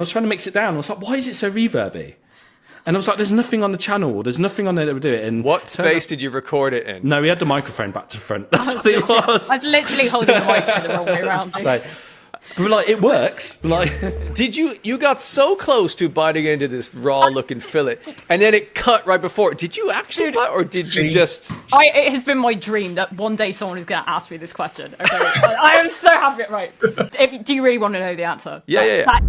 was trying to mix it down. I was like, why is it so reverby? And I was like, there's nothing on the channel. There's nothing on there that would do it. And what space did you record it in? No, we had the microphone back to front. That's what it was. I was literally holding the microphone the wrong way around. So, but like, it works. Like, did you got so close to biting into this raw looking fillet, and then it cut right before. Did you actually bite, or did you just? It has been my dream that one day someone is going to ask me this question. Okay, I am so happy. Right? Do you really want to know the answer? Yeah.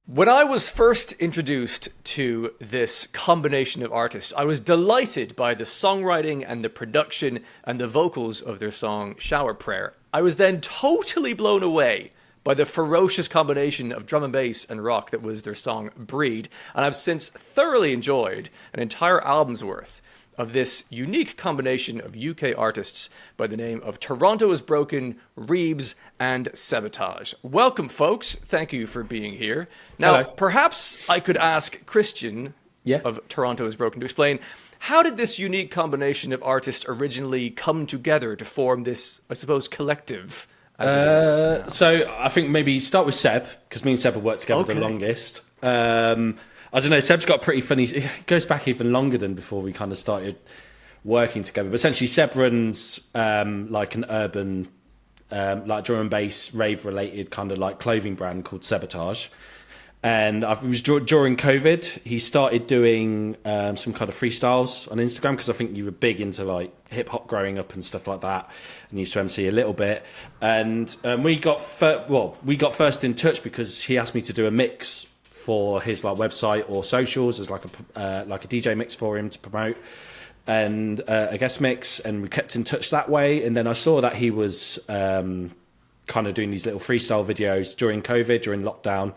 When I was first introduced to this combination of artists, I was delighted by the songwriting and the production and the vocals of their song Shower Prayer. I was then totally blown away by the ferocious combination of drum and bass and rock that was their song Breed, and I've since thoroughly enjoyed an entire album's worth of this unique combination of UK artists by the name of Toronto is Broken, REEBZ and Sebotage. Welcome, folks. Thank you for being here. Now, hello. Perhaps I could ask Christian of Toronto is Broken to explain, how did this unique combination of artists originally come together to form this, I suppose, collective? As it is? So I think maybe start with Seb, because me and Seb have worked together the longest. I don't know, Seb's got pretty funny, it goes back even longer than before we kind of started working together. But essentially Seb runs like an urban, like drum and bass, rave related kind of like clothing brand called Sebotage. And it was during COVID, he started doing some kind of freestyles on Instagram, because I think you were big into like hip hop growing up and stuff like that, and used to MC a little bit. And we got first in touch because he asked me to do a mix for his like website or socials as like a DJ mix for him to promote, and a guest mix, and we kept in touch that way. And then I saw that he was kind of doing these little freestyle videos during COVID, during lockdown,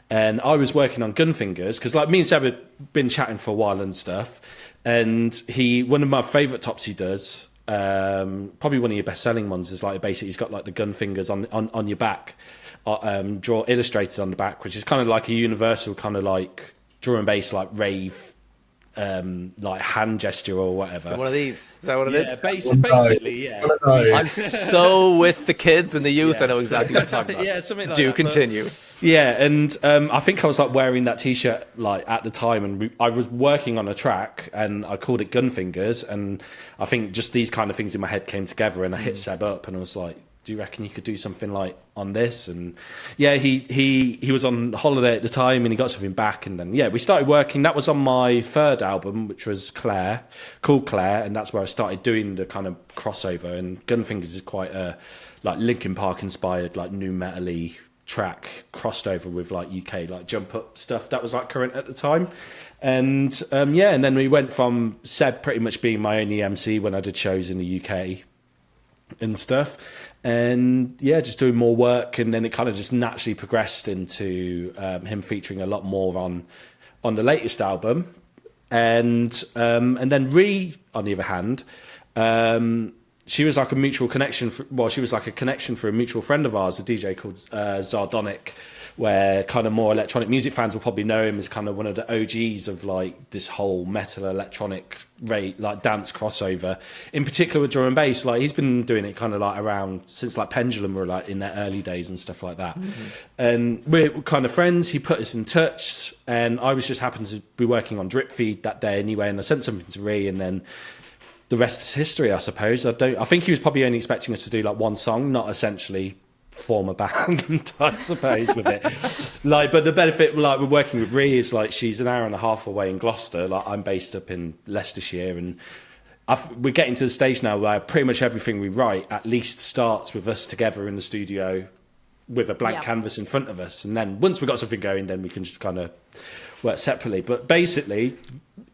and I was working on Gunfingers, because like me and Seb had been chatting for a while and stuff, and one of my favourite tops he does, probably one of your best selling ones, is like basically he's got like the Gunfingers on your back, draw illustrated on the back, which is kind of like a universal kind of like drum and bass like rave like hand gesture or whatever. So one of these. Is that what it is? Basically, yeah. I'm so with the kids and the youth. I know exactly what you're talking about. Yeah, something like Do that. continue. Yeah, and I think I was like wearing that T-shirt like at the time, and I was working on a track, and I called it Gunfingers, and I think just these kind of things in my head came together, and I hit Seb up, and I was like, do you reckon you could do something like on this? And yeah, he was on holiday at the time, and he got something back, and then we started working. That was on my third album, which was called Claire, and that's where I started doing the kind of crossover. And Gunfingers is quite a like Linkin Park inspired, like nu metal-y track crossed over with like UK like jump up stuff that was like current at the time. And and then we went from Seb pretty much being my only MC when I did shows in the UK and stuff, and just doing more work, and then it kind of just naturally progressed into him featuring a lot more on the latest album. And then Ree, on the other hand, she was like a mutual connection she was like a connection for a mutual friend of ours, a DJ called Zardonic, where kind of more electronic music fans will probably know him as kind of one of the OGs of like this whole metal electronic like dance crossover, in particular with drum and bass. Like he's been doing it kind of like around since like Pendulum were like in their early days and stuff like that. And we're kind of friends. He put us in touch, and I was just happened to be working on Drip Feed that day anyway, and I sent something to Ree, and then the rest is history, I suppose. I think he was probably only expecting us to do like one song, not essentially form a band, I suppose, with it. Like, but the benefit, like, we're working with Ree is like she's an hour and a half away in Gloucester. Like, I'm based up in Leicestershire, and we're getting to the stage now where pretty much everything we write at least starts with us together in the studio with a blank canvas in front of us, and then once we've got something going, then we can just kind of work separately. But basically,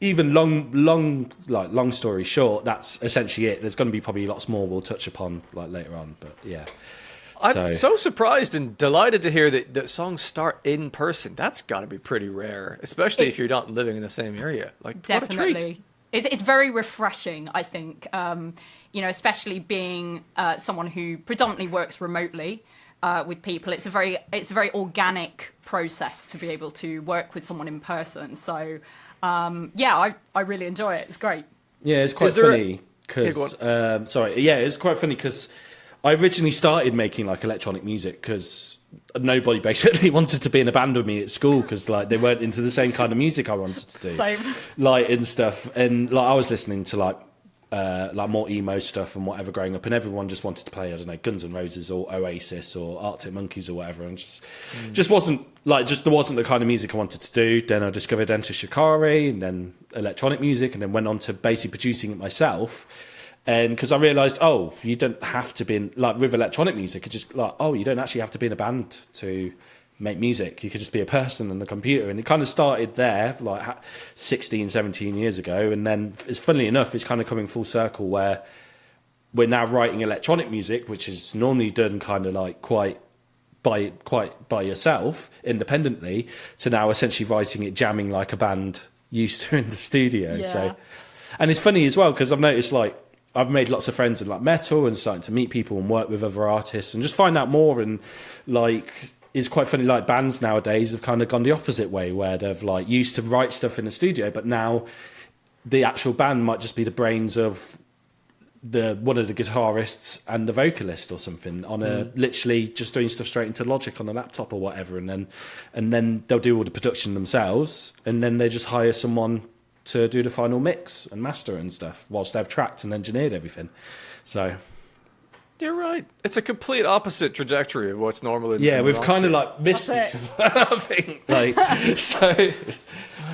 even long story short, that's essentially it. There's going to be probably lots more we'll touch upon like later on, but yeah. I'm so surprised and delighted to hear that the songs start in person. That's got to be pretty rare, especially if you're not living in the same area. Like, definitely. What a treat. It's very refreshing, I think, especially being someone who predominantly works remotely with people. It's a very organic process to be able to work with someone in person. So, I really enjoy it. It's great. Yeah, it's quite funny because it's quite funny because I originally started making like electronic music because nobody basically wanted to be in a band with me at school because like they weren't into the same kind of music I wanted to do, Same. like and stuff. And like I was listening to like more emo stuff and whatever growing up, and everyone just wanted to play, I don't know, Guns N' Roses or Oasis or Arctic Monkeys or whatever, and just wasn't like, just there wasn't the kind of music I wanted to do. Then I discovered Enter Shikari and then electronic music, and then went on to basically producing it myself. And because I realised, oh, you don't have to be in, like with electronic music, it's just like, oh, you don't actually have to be in a band to make music. You could just be a person on the computer. And it kind of started there, like 16, 17 years ago. And then, it's funnily enough, it's kind of coming full circle where we're now writing electronic music, which is normally done kind of like quite by yourself, independently, to now essentially writing it, jamming like a band used to in the studio. Yeah. So, and it's funny as well, because I've noticed like, I've made lots of friends in like metal and starting to meet people and work with other artists and just find out more. And like, it's quite funny, like bands nowadays have kind of gone the opposite way, where they've like used to write stuff in the studio, but now the actual band might just be the brains of one of the guitarists and the vocalist or something on a literally just doing stuff straight into Logic on a laptop or whatever. And then they'll do all the production themselves, and then they just hire someone to do the final mix and master and stuff whilst they've tracked and engineered everything. So You're right. It's a complete opposite trajectory of what's normally. yeah, we've kind of like missed each other, I think. Like, so,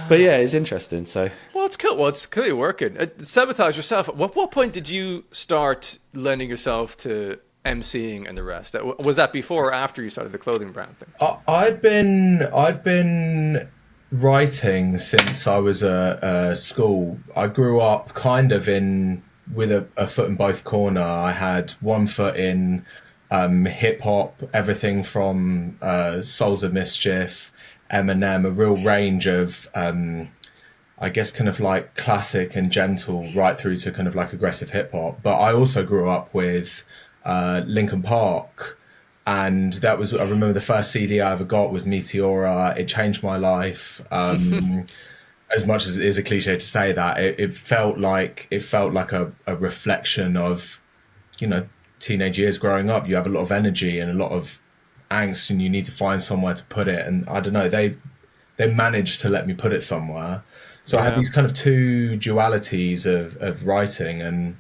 but yeah, it's interesting. So Well, it's cool. Well, it's clearly working. Sabotage yourself. At what point did you start lending yourself to MCing and the rest? Was that before or after you started the clothing brand thing? I'd been writing since I was a school. I grew up kind of with a foot in both corner. I had one foot in hip hop, everything from Souls of Mischief, Eminem, a real range of I guess kind of like classic and gentle right through to kind of like aggressive hip hop. But I also grew up with Linkin Park. And that was, I remember the first CD I ever got was Meteora. It changed my life. As much as it is a cliche to say that, it felt like a reflection of, you know, teenage years growing up. You have a lot of energy and a lot of angst, and you need to find somewhere to put it. And I don't know, they managed to let me put it somewhere. So I had these kind of two dualities of writing, and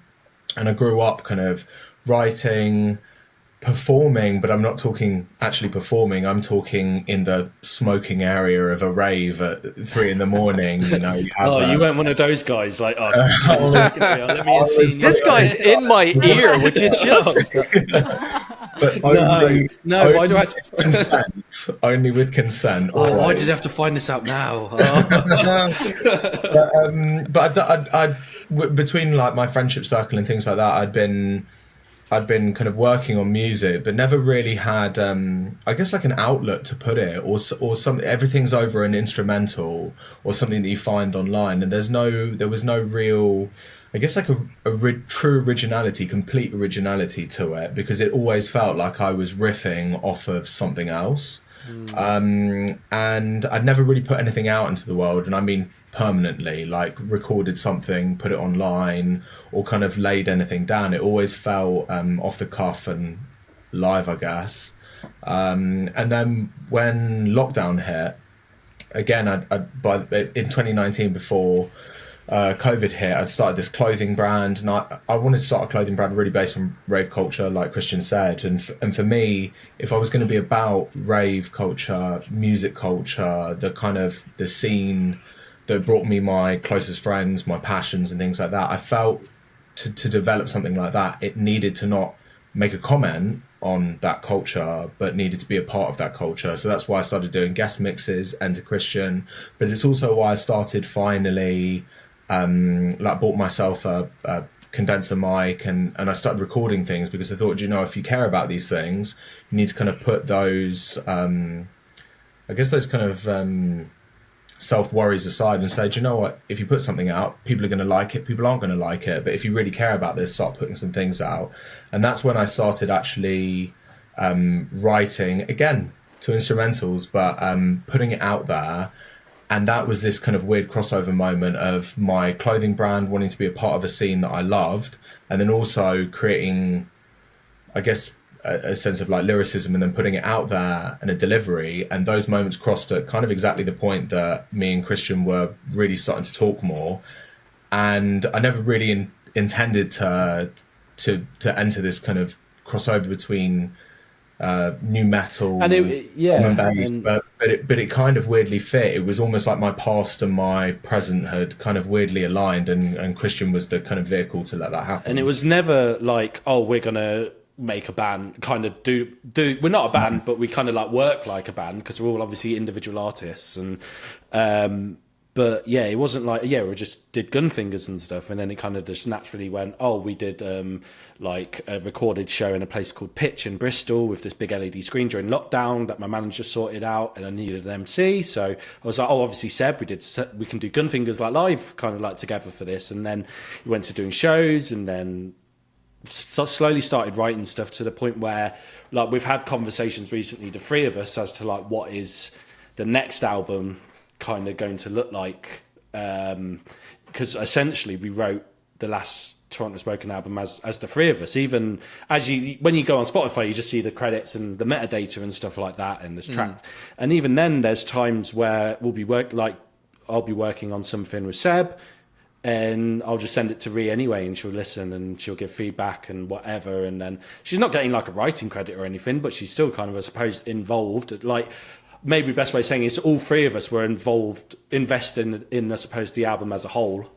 I grew up kind of writing, performing, but I'm not talking actually performing. I'm talking in the smoking area of a rave at 3 a.m. You know, you weren't one of those guys like, let me see. This guy's in my ear. Would you just? But no. Why do I have to consent? Only with consent. Oh, why did you have to find this out now? But I between like my friendship circle and things like that, I'd been kind of working on music, but never really had, I guess, like an outlet to put it, or some. Everything's over an instrumental or something that you find online, and there was no real, I guess, like true originality, complete originality to it, because it always felt like I was riffing off of something else. And I'd never really put anything out into the world, and I mean permanently, like recorded something, put it online, or kind of laid anything down. It always felt off the cuff and live, I guess. And then when lockdown hit, again, in 2019, before COVID hit, I started this clothing brand, and I wanted to start a clothing brand really based on rave culture, like Christian said. And for me, if I was going to be about rave culture, music culture, the scene that brought me my closest friends, my passions and things like that, I felt to develop something like that, it needed to not make a comment on that culture, but needed to be a part of that culture. So that's why I started doing guest mixes, Enter Christian. But it's also why I started finally, bought myself a condenser mic and I started recording things, because I thought, you know, if you care about these things, you need to kind of put those, I guess those kind of self-worries aside and say, do you know what, if you put something out, people are going to like it, people aren't going to like it, but if you really care about this, start putting some things out. And that's when I started actually writing, again, to instrumentals, but putting it out there. And that was this kind of weird crossover moment of my clothing brand wanting to be a part of a scene that I loved, and then also creating I guess, a sense of like lyricism and then putting it out there and a delivery. And those moments crossed at kind of exactly the point that me and Christian were really starting to talk more. And I never really intended to enter this kind of crossover between new metal and but it kind of weirdly fit. It was almost like my past and my present had kind of weirdly aligned, and Christian was the kind of vehicle to let that happen. And it was never like, oh, we're gonna make a band, kind of do we're not a band, but we kind of like work like a band because we're all obviously individual artists. And but yeah, it wasn't like, yeah, we just did Gunfingers and stuff, and then it kind of just naturally went, oh, we did like a recorded show in a place called Pitch in Bristol with this big LED screen during lockdown that my manager sorted out, and I needed an MC. So I was like, oh, obviously Seb, we can do Gunfingers like live, kind of like together for this. And then we went to doing shows, and then slowly started writing stuff to the point where like we've had conversations recently, the three of us, as to like what is the next album kind of going to look like, because essentially we wrote the last Toronto Spoken album as the three of us. Even as when you go on Spotify, you just see the credits and the metadata and stuff like that, and there's tracks. And even then, there's times where I'll be working on something with Seb, and I'll just send it to Ree anyway, and she'll listen and she'll give feedback and whatever. And then she's not getting like a writing credit or anything, but she's still kind of, I suppose, involved. Like, maybe the best way of saying it is all three of us were invested in, I suppose, the album as a whole,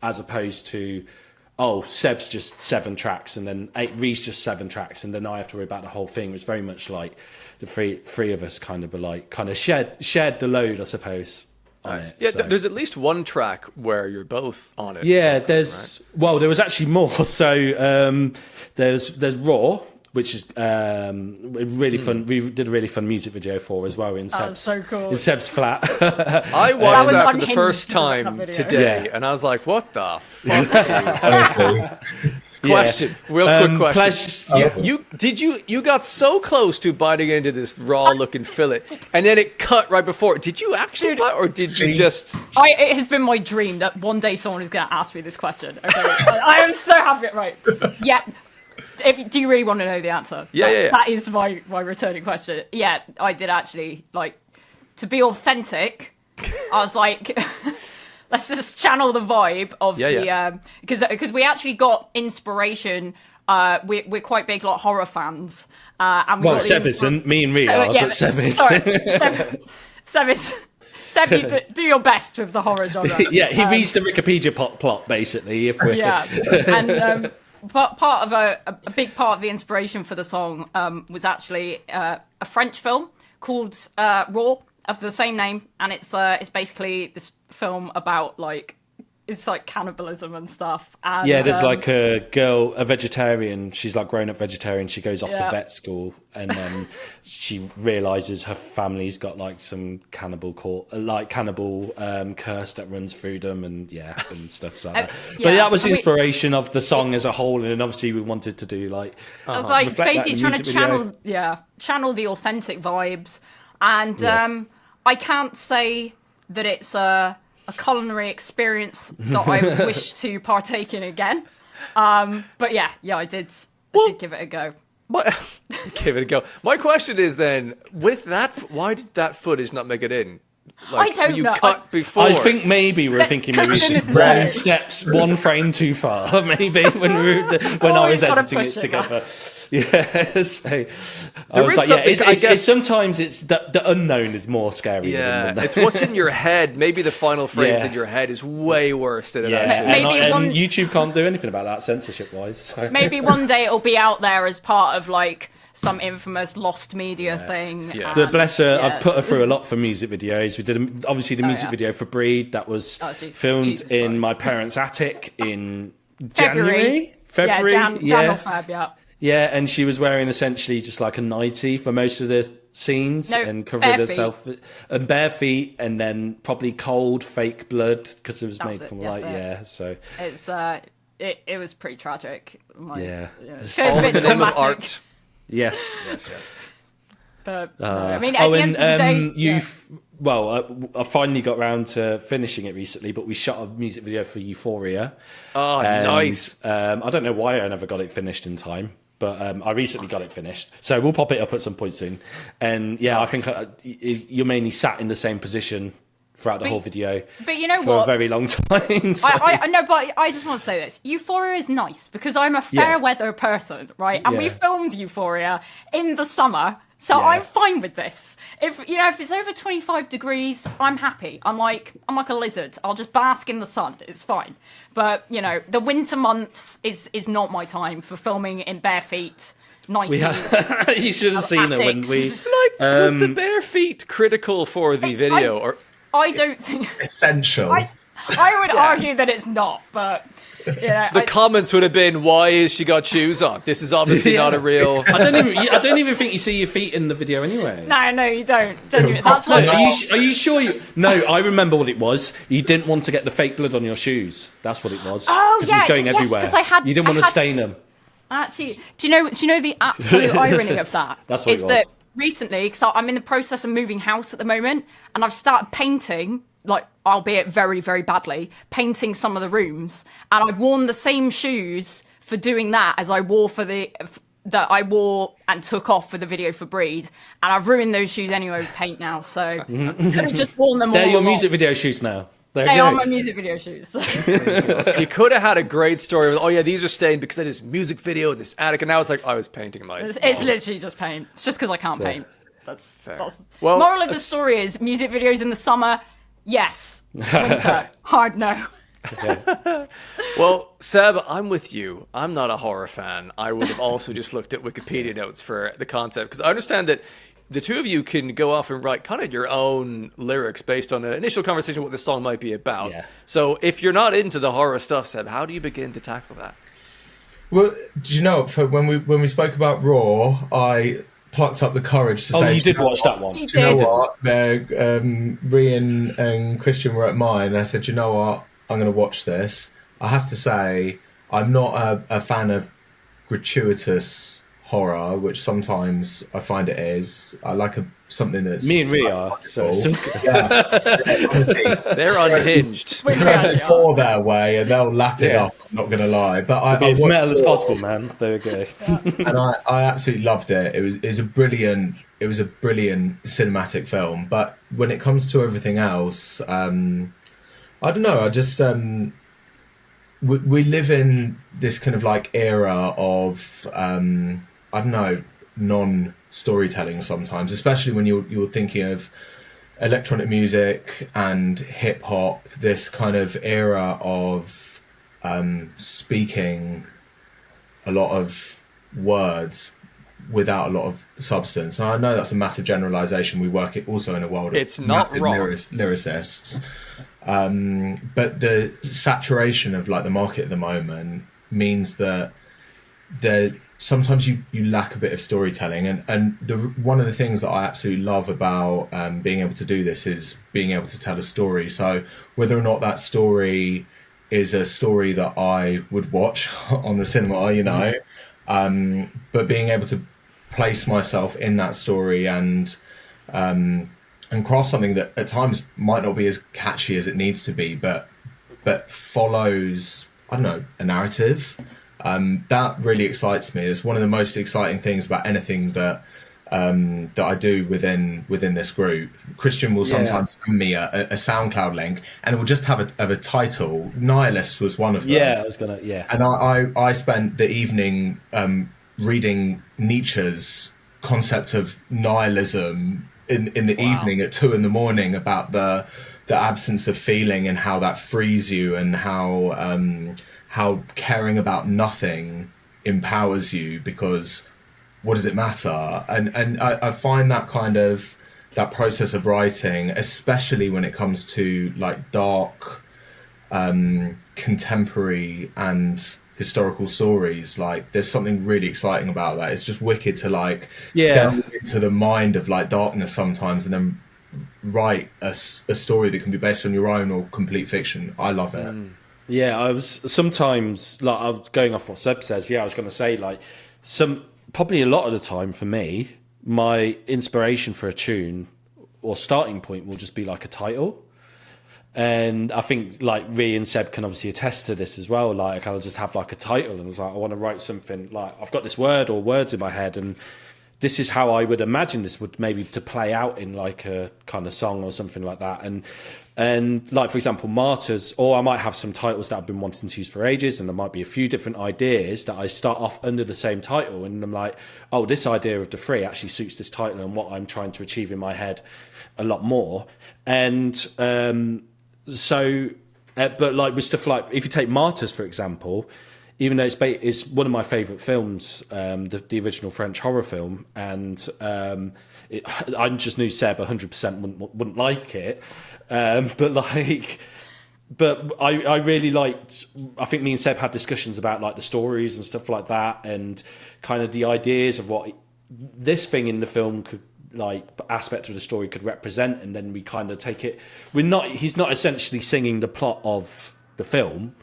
as opposed to, oh, Seb's just 7 tracks and then Ree's just 7 tracks and then I have to worry about the whole thing. It was very much like the three of us kind of shared the load, I suppose. Nice. Yeah, there's at least one track where you're both on it. Yeah, there was actually more. So there's Raw, which is really fun. We did a really fun music video for as well in Seb's, so cool. in Seb's flat. I watched that for the first time today, and I was like, "What the fuck?" Question, real quick question. You got so close to biting into this raw looking fillet, and then it cut right before. Did you actually bite, or did you just? It has been my dream that one day someone is going to ask me this question. Okay, I am so happy. Right? Yeah. Do you really want to know the answer? Yeah. That is my returning question. Yeah, I did actually, like, to be authentic, I was like, let's just channel the vibe of because we actually got inspiration. We're quite big like horror fans. And Seb isn't. Me and Rhea are, but Seb is. Seb is. Seb, you do your best with the horror genre. Yeah, he reads the Wikipedia plot basically. If we're... Yeah, and. But part of a big part of the inspiration for the song was actually a French film called Raw of the same name, and it's basically this film about it's like cannibalism and stuff. And, yeah, there's like a girl, a vegetarian. She's like grown up vegetarian. She goes off to vet school, and then she realizes her family's got like some cannibal curse that runs through them, and stuff like that. But that was the inspiration of the song as a whole, and obviously we wanted to do like. I was like basically trying to channel the authentic vibes, and I can't say that it's a culinary experience that I wish to partake in again. But I did give it a go. Give it a go. My question is then, with that, why did that footage not make it in? I don't know. Cut before? I think maybe we just ran steps one frame too far. Maybe when I was editing it together. Yeah, so I was like, it's sometimes it's the unknown is more scary. Yeah, it's what's in your head. Maybe the final frames in your head is way worse than it actually. And YouTube can't do anything about that censorship wise. So. Maybe one day it'll be out there as part of like some infamous lost media thing. Yeah. Bless her, I've put her through a lot for music videos. We did obviously the music video for Breed that was filmed in my parents' attic in February. Jan or Feb, Yeah, and she was wearing essentially just like a nightie for most of the scenes and covered herself and bare feet, and then probably cold fake blood because it was made from light. So it's it was pretty tragic. All in the name of art. Yes. But I mean, at the end of the day, I finally got around to finishing it recently, but we shot a music video for Euphoria. Oh, nice. I don't know why I never got it finished in time, But I recently got it finished, so we'll pop it up at some point soon. And yeah, I think you're mainly sat in the same position throughout the whole video. But you know for what? a very long time. So. I know, but I just want to say this: Euphoria is nice because I'm a fair weather person, right? And we filmed Euphoria in the summer, so I'm fine with this. If it's over 25 degrees, I'm happy. I'm like a lizard. I'll just bask in the sun. It's fine. But the winter months is not my time for filming in bare feet. 90s. You should have seen it when we. Was the bare feet critical for the video, or? I don't think essential. I would argue that it's not, but the comments would have been, "Why is she got shoes on? This is obviously not a real." I don't even think you see your feet in the video anyway. No, you don't. Genuinely. That's No, are you sure you? No, I remember what it was. You didn't want to get the fake blood on your shoes. That's what it was. Oh, because it was going everywhere. You didn't want to stain them. Actually, do you know the absolute irony of that? That's what it was. That recently, because I'm in the process of moving house at the moment, and I've started painting, like, albeit very, very badly, painting some of the rooms, and I've worn the same shoes for doing that as I wore that I wore and took off for the video for Breed, and I've ruined those shoes anyway with paint now, so I could have just worn them all They're your along. music video shoes now. They are my music video shoes. You could have had a great story with, oh yeah, these are stained because of this music video in this attic, and now it's like, I was painting my It's literally just paint. It's just because I can't paint. That's well. Moral of the story is music videos in the summer, yes. Winter, hard no. Well, Seb, I'm with you. I'm not a horror fan. I would have also just looked at Wikipedia notes for the concept, because I understand that the two of you can go off and write kind of your own lyrics based on an initial conversation what this song might be about. Yeah. So if you're not into the horror stuff, Seb, how do you begin to tackle that? Well, do you know, for when we spoke about Raw, I plucked up the courage to say... Oh, you did watch that one. You Do you know did. what? Ree and Christian were at mine, and I said, "Do you know what? I'm going to watch this." I have to say, I'm not a fan of gratuitous horror, which sometimes I find it is. I like something that's... Me and Ree are. So honestly, They're unhinged. Yeah. pour their way and they'll lap it up, I'm not going to lie. But I be as watched metal as Raw, possible, man. There we go. and I absolutely loved it. It was a brilliant cinematic film. But when it comes to everything else, I don't know. I just we live in this kind of like era of I don't know, non-storytelling sometimes, especially when you're thinking of electronic music and hip hop. This kind of era of speaking a lot of words without a lot of substance. And I know that's a massive generalization. We work it also in a world It's of not massive wrong. Lyricists. But the saturation of like the market at the moment means that sometimes you lack a bit of storytelling, and one of the things that I absolutely love about being able to do this is being able to tell a story. So whether or not that story is a story that I would watch on the cinema, but being able to place myself in that story and craft something that at times might not be as catchy as it needs to be, but follows, I don't know, a narrative. That really excites me. It's one of the most exciting things about anything that I do within this group. Christian will sometimes send me a SoundCloud link, and it will just have a title. Nihilist was one of them. Yeah, I was gonna. Yeah, and I spent the evening reading Nietzsche's concept of nihilism in the evening at 2 a.m. about the absence of feeling and how that frees you, and how caring about nothing empowers you, because what does it matter? And I find that kind of that process of writing, especially when it comes to like dark contemporary and historical stories, like there's something really exciting about that. It's just wicked to like delve into the mind of like darkness sometimes, and then write a story that can be based on your own or complete fiction. I love it. Yeah, I was sometimes like I was going off what Seb says. Yeah, I was going to say like probably a lot of the time for me, my inspiration for a tune or starting point will just be like a title. And I think like Ree and Seb can obviously attest to this as well. Like I'll just have like a title and I was like, I want to write something, like I've got this word or words in my head, and this is how I would imagine this would maybe to play out in like a kind of song or something like that. And like, for example, Martyrs, or I might have some titles that I've been wanting to use for ages, and there might be a few different ideas that I start off under the same title, and I'm like, oh, this idea of the three actually suits this title and what I'm trying to achieve in my head a lot more. And but like with stuff like, if you take Martyrs, for example, even though it's one of my favourite films, the original French horror film, and I just knew Seb 100% wouldn't like it, but I really liked. I think me and Seb had discussions about like the stories and stuff like that, and kind of the ideas of what this thing in the film could, like, aspect of the story could represent, and then we kind of take it. He's not essentially singing the plot of the film.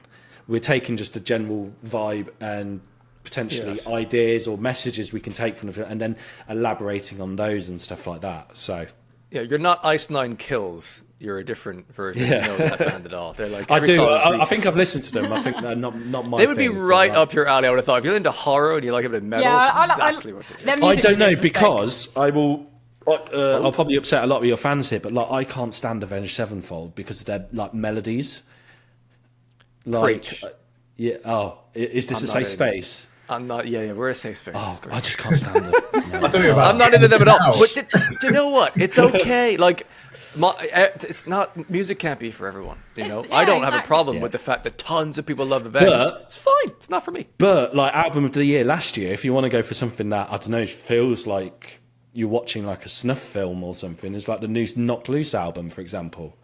We're taking just a general vibe and potentially ideas or messages we can take from the film, and then elaborating on those and stuff like that. So yeah, you're not Ice Nine Kills. You're a different version. You know that band at all. They're like, I do. I think I've listened to them. I think they're not my. They would thing, be right like, up your alley. I would have thought, if you're into horror and you like a bit of metal, it's exactly what they do. I don't know, because I will. I'll probably upset a lot of your fans here, but like I can't stand Avenged Sevenfold because of their like melodies. Like, Preach. Yeah. Oh, is this a safe space? I'm not. Yeah, we're a safe space. Oh, I just can't stand it. I'm not into them at all. But do you know what? It's okay. Like, it's not. Music can't be for everyone. You know, I don't have a problem with the fact that tons of people love Avenged. It's fine. It's not for me. But like, album of the year last year, if you want to go for something that, I don't know, feels like you're watching like a snuff film or something, it's like the new Knocked Loose album, for example.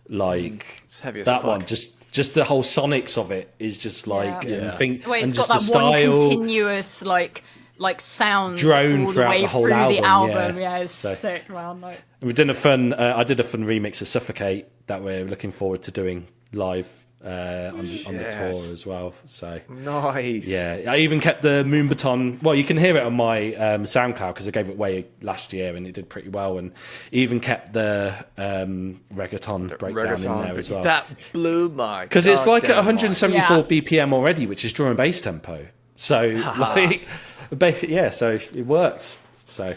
Like it's heavy as that fuck. one, just the whole sonics of it is just like, It's and got just that the style, one continuous like sound drone all the throughout way the whole through album. the album. Yeah, It's sick, man. Like, we've done a fun. I did a fun remix of Suffocate that we're looking forward to doing live on the tour as well. So nice. Yeah, I even kept the Moon Baton. Well, you can hear it on my SoundCloud because I gave it away last year and it did pretty well. And even kept the reggaeton breakdown in there as well. That blew my. Because it's like at goddamn 174 BPM already, which is drum and bass tempo. So like, so it works. So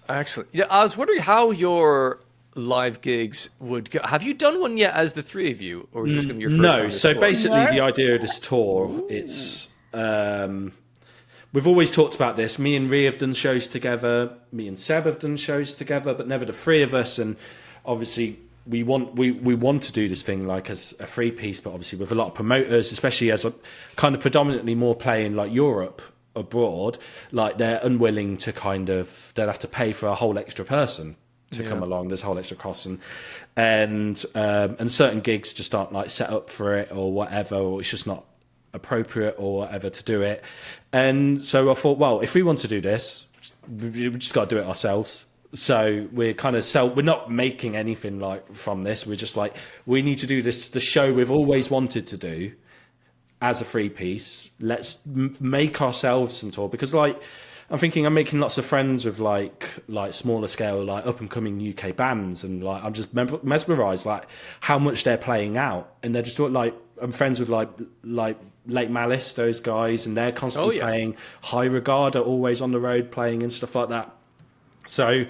excellent. Yeah, I was wondering how your live gigs would go. Have you done one yet as the three of you, or is this going to be your first time? No, so tour? basically the idea of this tour, it's we've always talked about this. Me and Ree have done shows together, me and Seb have done shows together, but never the three of us. And obviously we want to do this thing like as a free piece, but obviously with a lot of promoters, especially as a kind of predominantly more playing like Europe abroad, like they're unwilling to they'll have to pay for a whole extra person to come along. There's whole extra costs, and certain gigs just aren't like set up for it or whatever, or it's just not appropriate or whatever to do it. And so I thought, well, if we want to do this, we just got to do it ourselves. So we're kind of we're not making anything like from this. We're just like, we need to do this, the show we've always wanted to do as a free piece. Let's make ourselves some tour, because like, I'm thinking I'm making lots of friends with like smaller scale, like up and coming UK bands, and like I'm just mesmerised like how much they're playing out, and they're just like, I'm friends with like Late Malice, those guys, and they're constantly playing. High Regard are always on the road playing and stuff like that. So,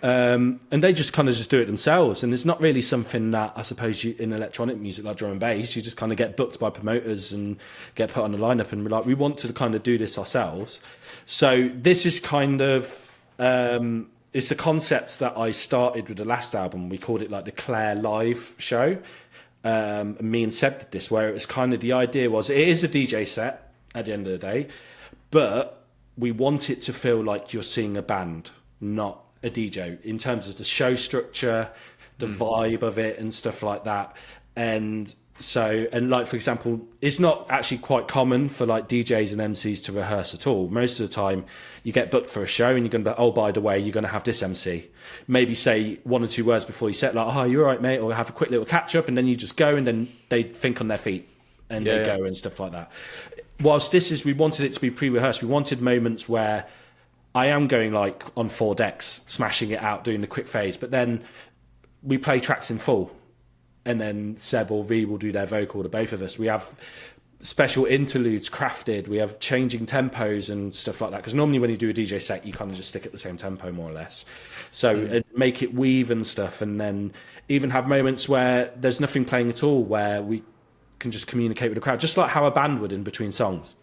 and they just kind of just do it themselves, and it's not really something that I suppose you in electronic music like drum and bass, you just kind of get booked by promoters and get put on the lineup, and we're like, we want to kind of do this ourselves. So this is kind of it's a concept that I started with the last album. We called it like the Claire Live show. And me and Seb did this, where it was kind of, the idea was, it is a DJ set at the end of the day, but we want it to feel like you're seeing a band, not a DJ, in terms of the show structure, the vibe of it and stuff like that. And so, and like, for example, it's not actually quite common for like DJs and MCs to rehearse at all. Most of the time you get booked for a show and you're going to be, oh, by the way, you're going to have this MC. Maybe say one or two words before you set, like, oh, you're all right, mate, or have a quick little catch up, and then you just go, and then they think on their feet and they go and stuff like that. Whilst this is, we wanted it to be pre-rehearsed. We wanted moments where I am going like on 4 decks, smashing it out, doing the quick phase, but then we play tracks in full. and then Seb or Ree will do their vocal to both of us. We have special interludes crafted. We have changing tempos and stuff like that. Because normally when you do a DJ set, you kind of just stick at the same tempo more or less. So make it weave and stuff. And then even have moments where there's nothing playing at all, where we can just communicate with the crowd, just like how a band would in between songs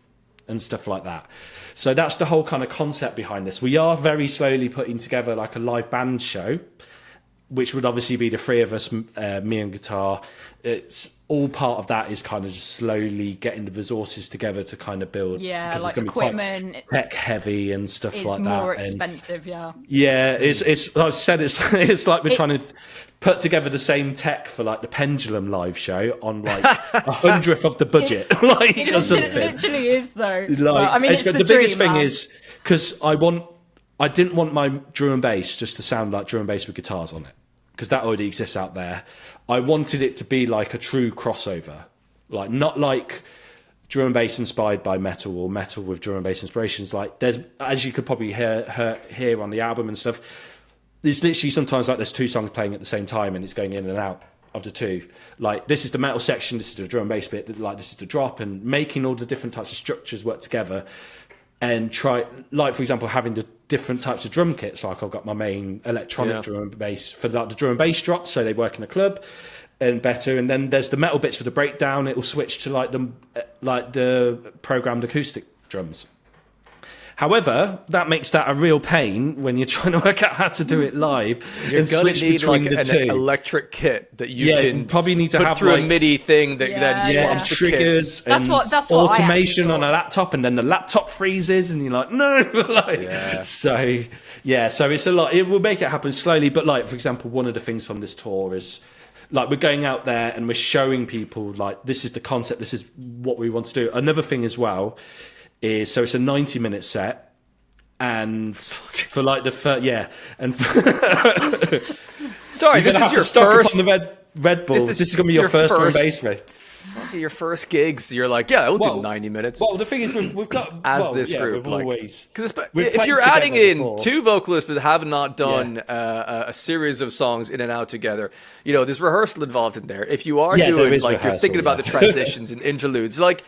and stuff like that. So that's the whole kind of concept behind this. We are very slowly putting together like a live band show, which would obviously be the three of us, me and guitar. It's all part of that is kind of just slowly getting the resources together to kind of build. Yeah, because like it's going to be equipment. quite tech heavy and stuff like that. It's more expensive, yeah. Yeah, it's like I said, it's like we're trying to put together the same tech for like the Pendulum live show on like 100th of the budget, like It or something. literally is though. Like, But, I mean, it's the biggest dream, thing man. is because I didn't want my drum and bass just to sound like drum and bass with guitars on it, because that already exists out there. I wanted it to be like a true crossover, like not like drum and bass inspired by metal or metal with drum and bass inspirations. Like there's, as you could probably hear on the album and stuff, there's literally sometimes like there's two songs playing at the same time and it's going in and out of the two. Like this is the metal section, this is the drum and bass bit, like this is the drop, and making all the different types of structures work together. And try, like for example, having the different types of drum kits. Like I've got my main electronic drum and bass for like the drum and bass drops, so they work in a club and better. And then there's the metal bits for the breakdown. It will switch to like the programmed acoustic drums. However, that makes that a real pain when you're trying to work out how to do it live and switch need between like the an two. Electric kit that you can probably need to put have through like, a MIDI thing that then and swaps the triggers kits. That's and what I actually automation on thought. a laptop, and then the laptop freezes and you're like, no. So it's a lot. It will make it happen slowly, but like for example, one of the things from this tour is like we're going out there and we're showing people like this is the concept, this is what we want to do. Another thing as well is, so it's a 90-minute set, and for like the Sorry, this is your first. on the Red Bull. This is going to be your first drum and bass race. Your first gigs, you're like, yeah, we'll do 90 minutes. Well, the thing is, we've got this group, we've like, always, because we've if played you're together adding in before. two vocalists that have not done a series of songs in and out together, you know, there's rehearsal involved in there. If you are there doing is like rehearsal, you're thinking about yeah. the transitions and interludes, like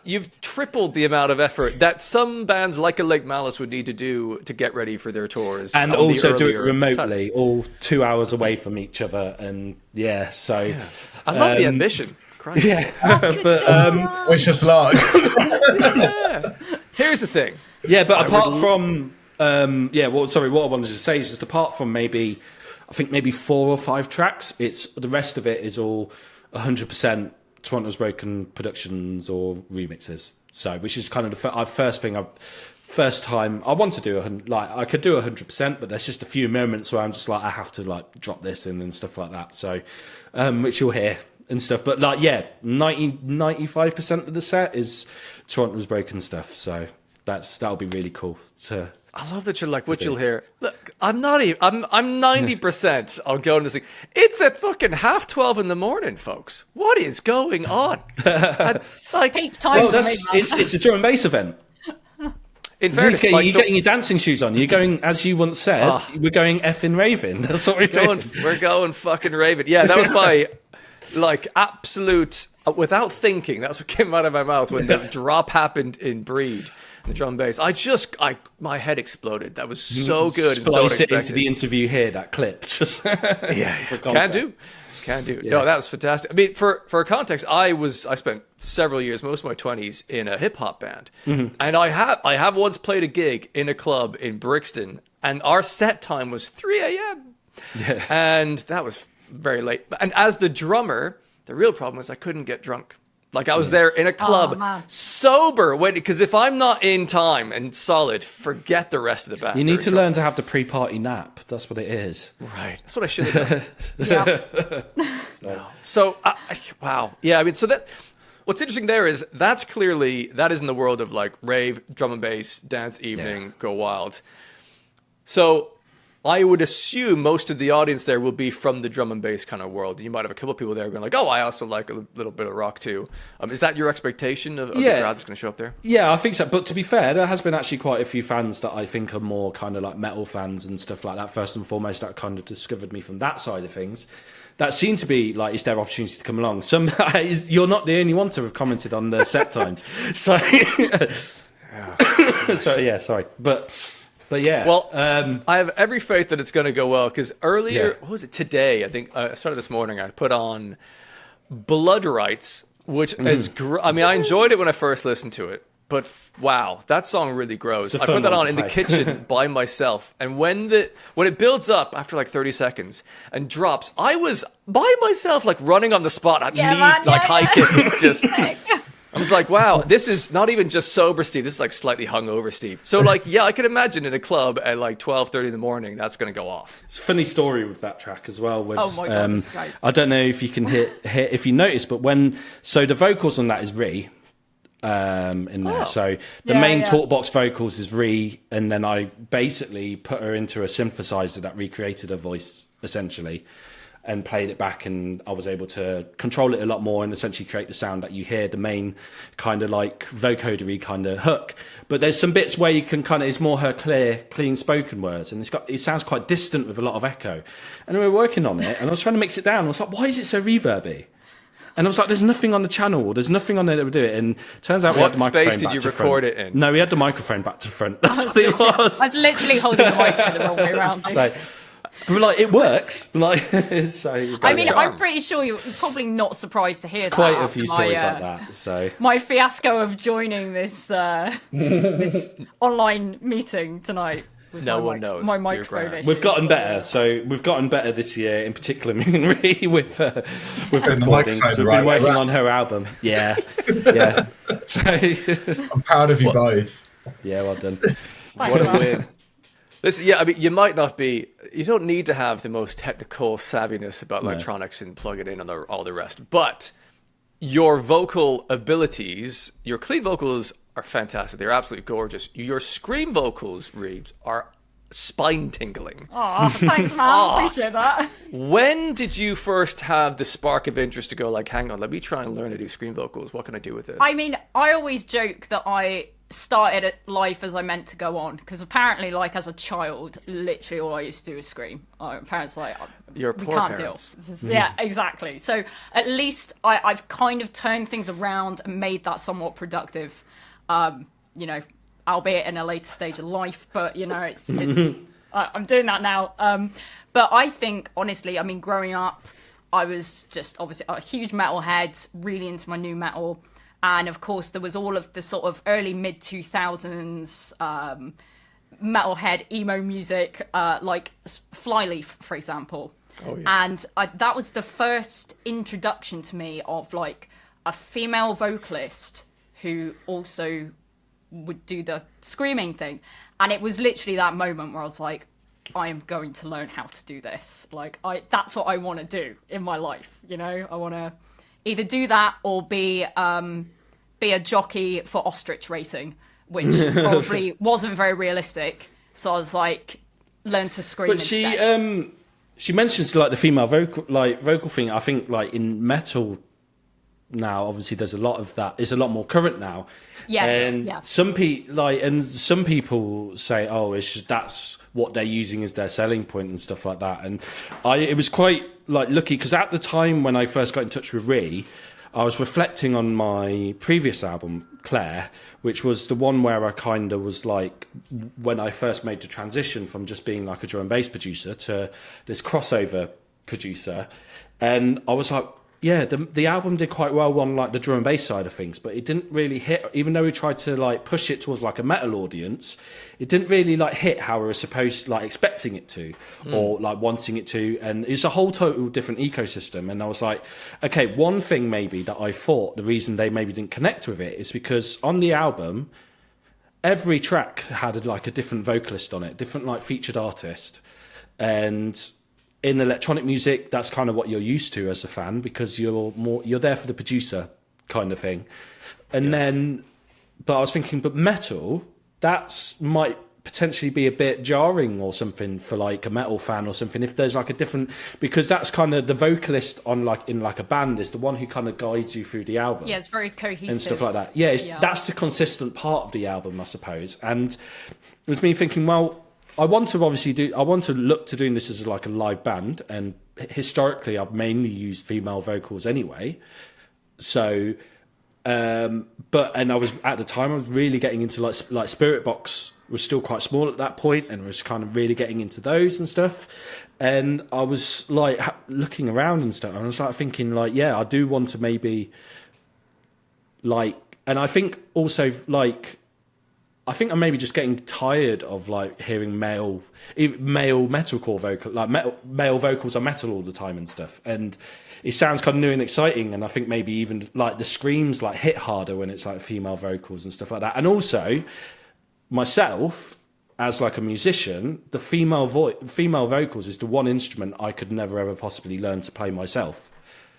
you've tripled the amount of effort that some bands like a Lake Malice would need to do to get ready for their tours, and on also the do it earlier remotely, Saturdays. all 2 hours away from each other, and I love the ambition. Christ. Wish us luck. Here's the thing. Yeah, but apart from what I wanted to say is just apart from maybe 4 or 5 tracks, it's the rest of it is all 100% Toronto's Broken productions or remixes. So, which is kind of the first time I want to do I could do 100%, but there's just a few moments where I'm just like I have to like drop this in and stuff like that. So, which you'll hear and stuff. But like 95% of the set is Toronto's Broken stuff. So that'll be really cool to. I love that you're like, what you'll hear. Look, I'm 90% on going to see. It's at fucking 12:30 in the morning, folks. What is going on? Peak time for me, man. It's a drum and bass event. In fairness, You're getting your dancing shoes on. You're going, as you once said, we're going effing raving. That's what we're doing. We're going fucking raving. Yeah, that was my absolute, without thinking, that's what came out of my mouth when the drop happened in Breed. The drum bass. My head exploded. That was so good. And so Splice it unexpected. into the interview here. That clip. Can do. Yeah. No, that was fantastic. I mean, for context, I spent several years, most of my 20s, in a hip hop band, and I have once played a gig in a club in Brixton, and our set time was 3 a.m. Yeah. And that was very late. And as the drummer, the real problem was I couldn't get drunk. Like I was there in a club, sober, because if I'm not in time and solid, forget the rest of the band. You need to learn to have the pre-party nap. That's what it is. Right. That's what I should have done. Yeah. So, wow. Yeah, I mean, what's interesting there is that is in the world of like rave, drum and bass, dance evening, go wild. So I would assume most of the audience there will be from the drum and bass kind of world. You might have a couple of people there going like, oh, I also like a little bit of rock too. Is that your expectation of the crowd that's going to show up there? Yeah, I think so. But to be fair, there has been actually quite a few fans that I think are more kind of like metal fans and stuff like that, first and foremost, that kind of discovered me from that side of things. That seem to be like, it's their opportunity to come along. You're not the only one to have commented on the set times. So, sorry. But yeah. Well, I have every faith that it's going to go well, because earlier, what was it, today, I think, I started this morning, I put on Blood Rights, which is, I mean, I enjoyed it when I first listened to it, but wow, that song really grows. I put that on in the kitchen by myself, and when it builds up after like 30 seconds and drops, I was by myself, like running on the spot at hiking, just... I was like, wow, this is not even just sober Steve. This is like slightly hungover Steve. So like, yeah, I could imagine in a club at like 12:30 in the morning, that's going to go off. It's a funny story with that track as well. With, oh my God, it's great. I don't know if you can hear if you notice, but so the vocals on that is Ree in there. So the main talk box vocals is Ree, and then I basically put her into a synthesizer that recreated her voice essentially, and played it back, and I was able to control it a lot more and essentially create the sound that you hear, the main kind of like vocodery kind of hook. But there's some bits where you can kind of, it's more her clean spoken words, and it sounds quite distant with a lot of echo. And we were working on it, and I was trying to mix it down. I was like, why is it so reverby? And I was like, there's nothing on the channel. There's nothing on there that would do it. And turns out we had the microphone back to front. What space did you record it in? No, we had the microphone back to front. That's what it was. I was literally holding the microphone the wrong way around. But like, it works. Like, I mean, I'm pretty sure you're probably not surprised to hear that. Quite a few stories like that. So my fiasco of joining this this online meeting tonight. No one knows. My microphone issue. We've gotten better. So we've gotten better this year, in particular, me and Ree, with recording. So we've been working on her album. Yeah. So I'm proud of you both. Yeah, well done. What a win. Listen, I mean, you don't need to have the most technical savviness about electronics and plug it in and all the rest, but your vocal abilities, your clean vocals are fantastic. They're absolutely gorgeous. Your scream vocals, REEBZ, are spine-tingling. Oh, thanks, man. Appreciate that. When did you first have the spark of interest to go like, hang on, let me try and learn to do scream vocals. What can I do with this? I mean, I always joke that I started at life as I meant to go on, because apparently, like, as a child, literally all I used to do was scream. My parents were like, your we poor can't parents. deal. Yeah, exactly. So at least I've kind of turned things around and made that somewhat productive, you know, albeit in a later stage of life, but you know, it's I'm doing that now. But I think, honestly, I mean, growing up, I was just obviously a huge metalhead, really into my new metal. And of course, there was all of the sort of early mid 2000s metalhead emo music, like Flyleaf, for example. Oh, yeah. And that was the first introduction to me of like a female vocalist who also would do the screaming thing. And it was literally that moment where I was like, I am going to learn how to do this. Like, that's what I want to do in my life. You know, I want to either do that or be a jockey for ostrich racing, which probably wasn't very realistic. So I was like, learn to scream. But she mentions like the female vocal thing. I think like in metal now, obviously there's a lot of that. It's a lot more current now. Yes. And yeah. some people say, oh, it's just, that's what they're using as their selling point and stuff like that. And it was quite like lucky, because at the time when I first got in touch with Ree, I was reflecting on my previous album, Claire, which was the one where I kind of was like, when I first made the transition from just being like a drum and bass producer to this crossover producer. And I was like, yeah, the album did quite well on like the drum and bass side of things, but it didn't really hit, even though we tried to like push it towards like a metal audience, it didn't really like hit how we were supposed, like expecting it to, or like wanting it to. And it's a whole total different ecosystem. And I was like, okay, one thing maybe that I thought the reason they maybe didn't connect with it is because on the album, every track had like a different vocalist on it, different like featured artist. And in electronic music, that's kind of what you're used to as a fan, because you're there for the producer kind of thing. And then, but I was thinking, but metal, that's might potentially be a bit jarring or something for like a metal fan or something, if there's like a different, because that's kind of the vocalist on like in like a band is the one who kind of guides you through the album. Yeah, it's very cohesive And stuff like that. Yeah, that's the consistent part of the album, I suppose. And it was me thinking, well, I want to look to doing this as like a live band, and historically I've mainly used female vocals anyway. So and I was at the time I was really getting into like Spirit Box was still quite small at that point, and was kind of really getting into those and stuff. And I was like looking around and stuff, and I was like thinking like, yeah, I do want to maybe like, and I think also like, I think I'm maybe just getting tired of like hearing male metalcore vocal, like male vocals are metal all the time and stuff. And it sounds kind of new and exciting. And I think maybe even like the screams like hit harder when it's like female vocals and stuff like that. And also myself as like a musician, the female vocals is the one instrument I could never ever possibly learn to play myself.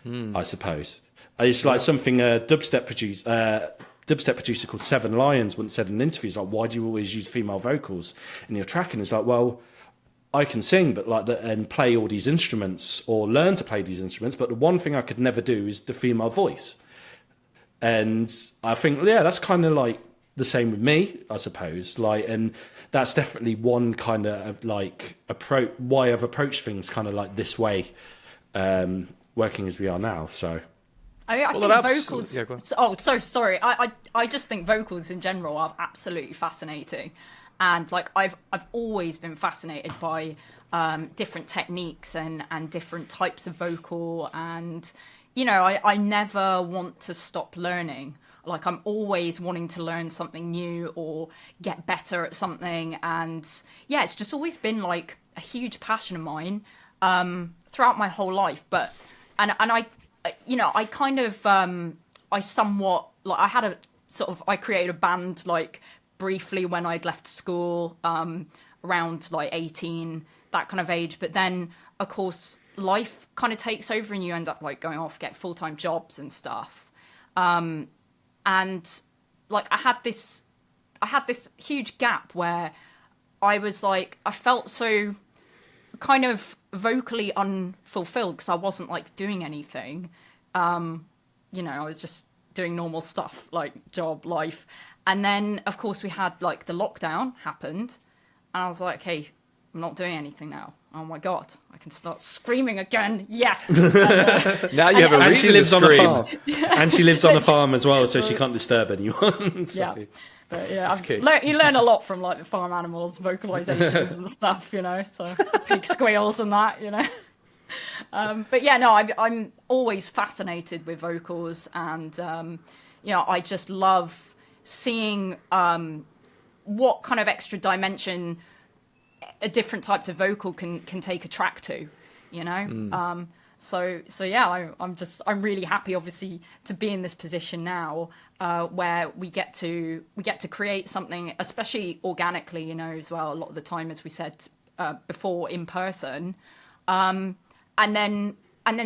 I suppose it's like something a dubstep producer called Seven Lions once said in an interview. He's like, why do you always use female vocals in your track? And it's like, well, I can sing, but like and play all these instruments or learn to play these instruments, but the one thing I could never do is the female voice. And I think, yeah, that's kind of like the same with me, I suppose. Like, and that's definitely one kind of like approach, why I've approached things kind of like this way, working as we are now. So. I think vocals. Yeah, so sorry. I just think vocals in general are absolutely fascinating, and like I've always been fascinated by different techniques and different types of vocal, and you know I never want to stop learning. Like I'm always wanting to learn something new or get better at something, and yeah, it's just always been like a huge passion of mine throughout my whole life. But and I. You know, I kind of, I somewhat, like, I created a band, like, briefly when I'd left school, around, like, 18, that kind of age. But then, of course, life kind of takes over and you end up, like, going off, get full-time jobs and stuff. And, like, I had this huge gap where I was, like, I felt so kind of vocally unfulfilled because I wasn't like doing anything. You know, I was just doing normal stuff like job, life. And then of course we had like the lockdown happened and I was like, hey, I'm not doing anything now. Oh my God, I can start screaming again. Yes. Now you have a reason she lives to on a scream. farm. And she lives on a farm as well, so she can't disturb anyone. So. Yeah. But yeah, you learn a lot from like the farm animals, vocalizations and stuff, you know, so pig squeals and that, you know. But yeah, no, I'm always fascinated with vocals, and you know, I just love seeing what kind of extra dimension different types of vocal can take a track to, you know. So yeah, I'm really happy, obviously, to be in this position now, where we get to create something, especially organically, you know, as well. A lot of the time, as we said before, in person, and then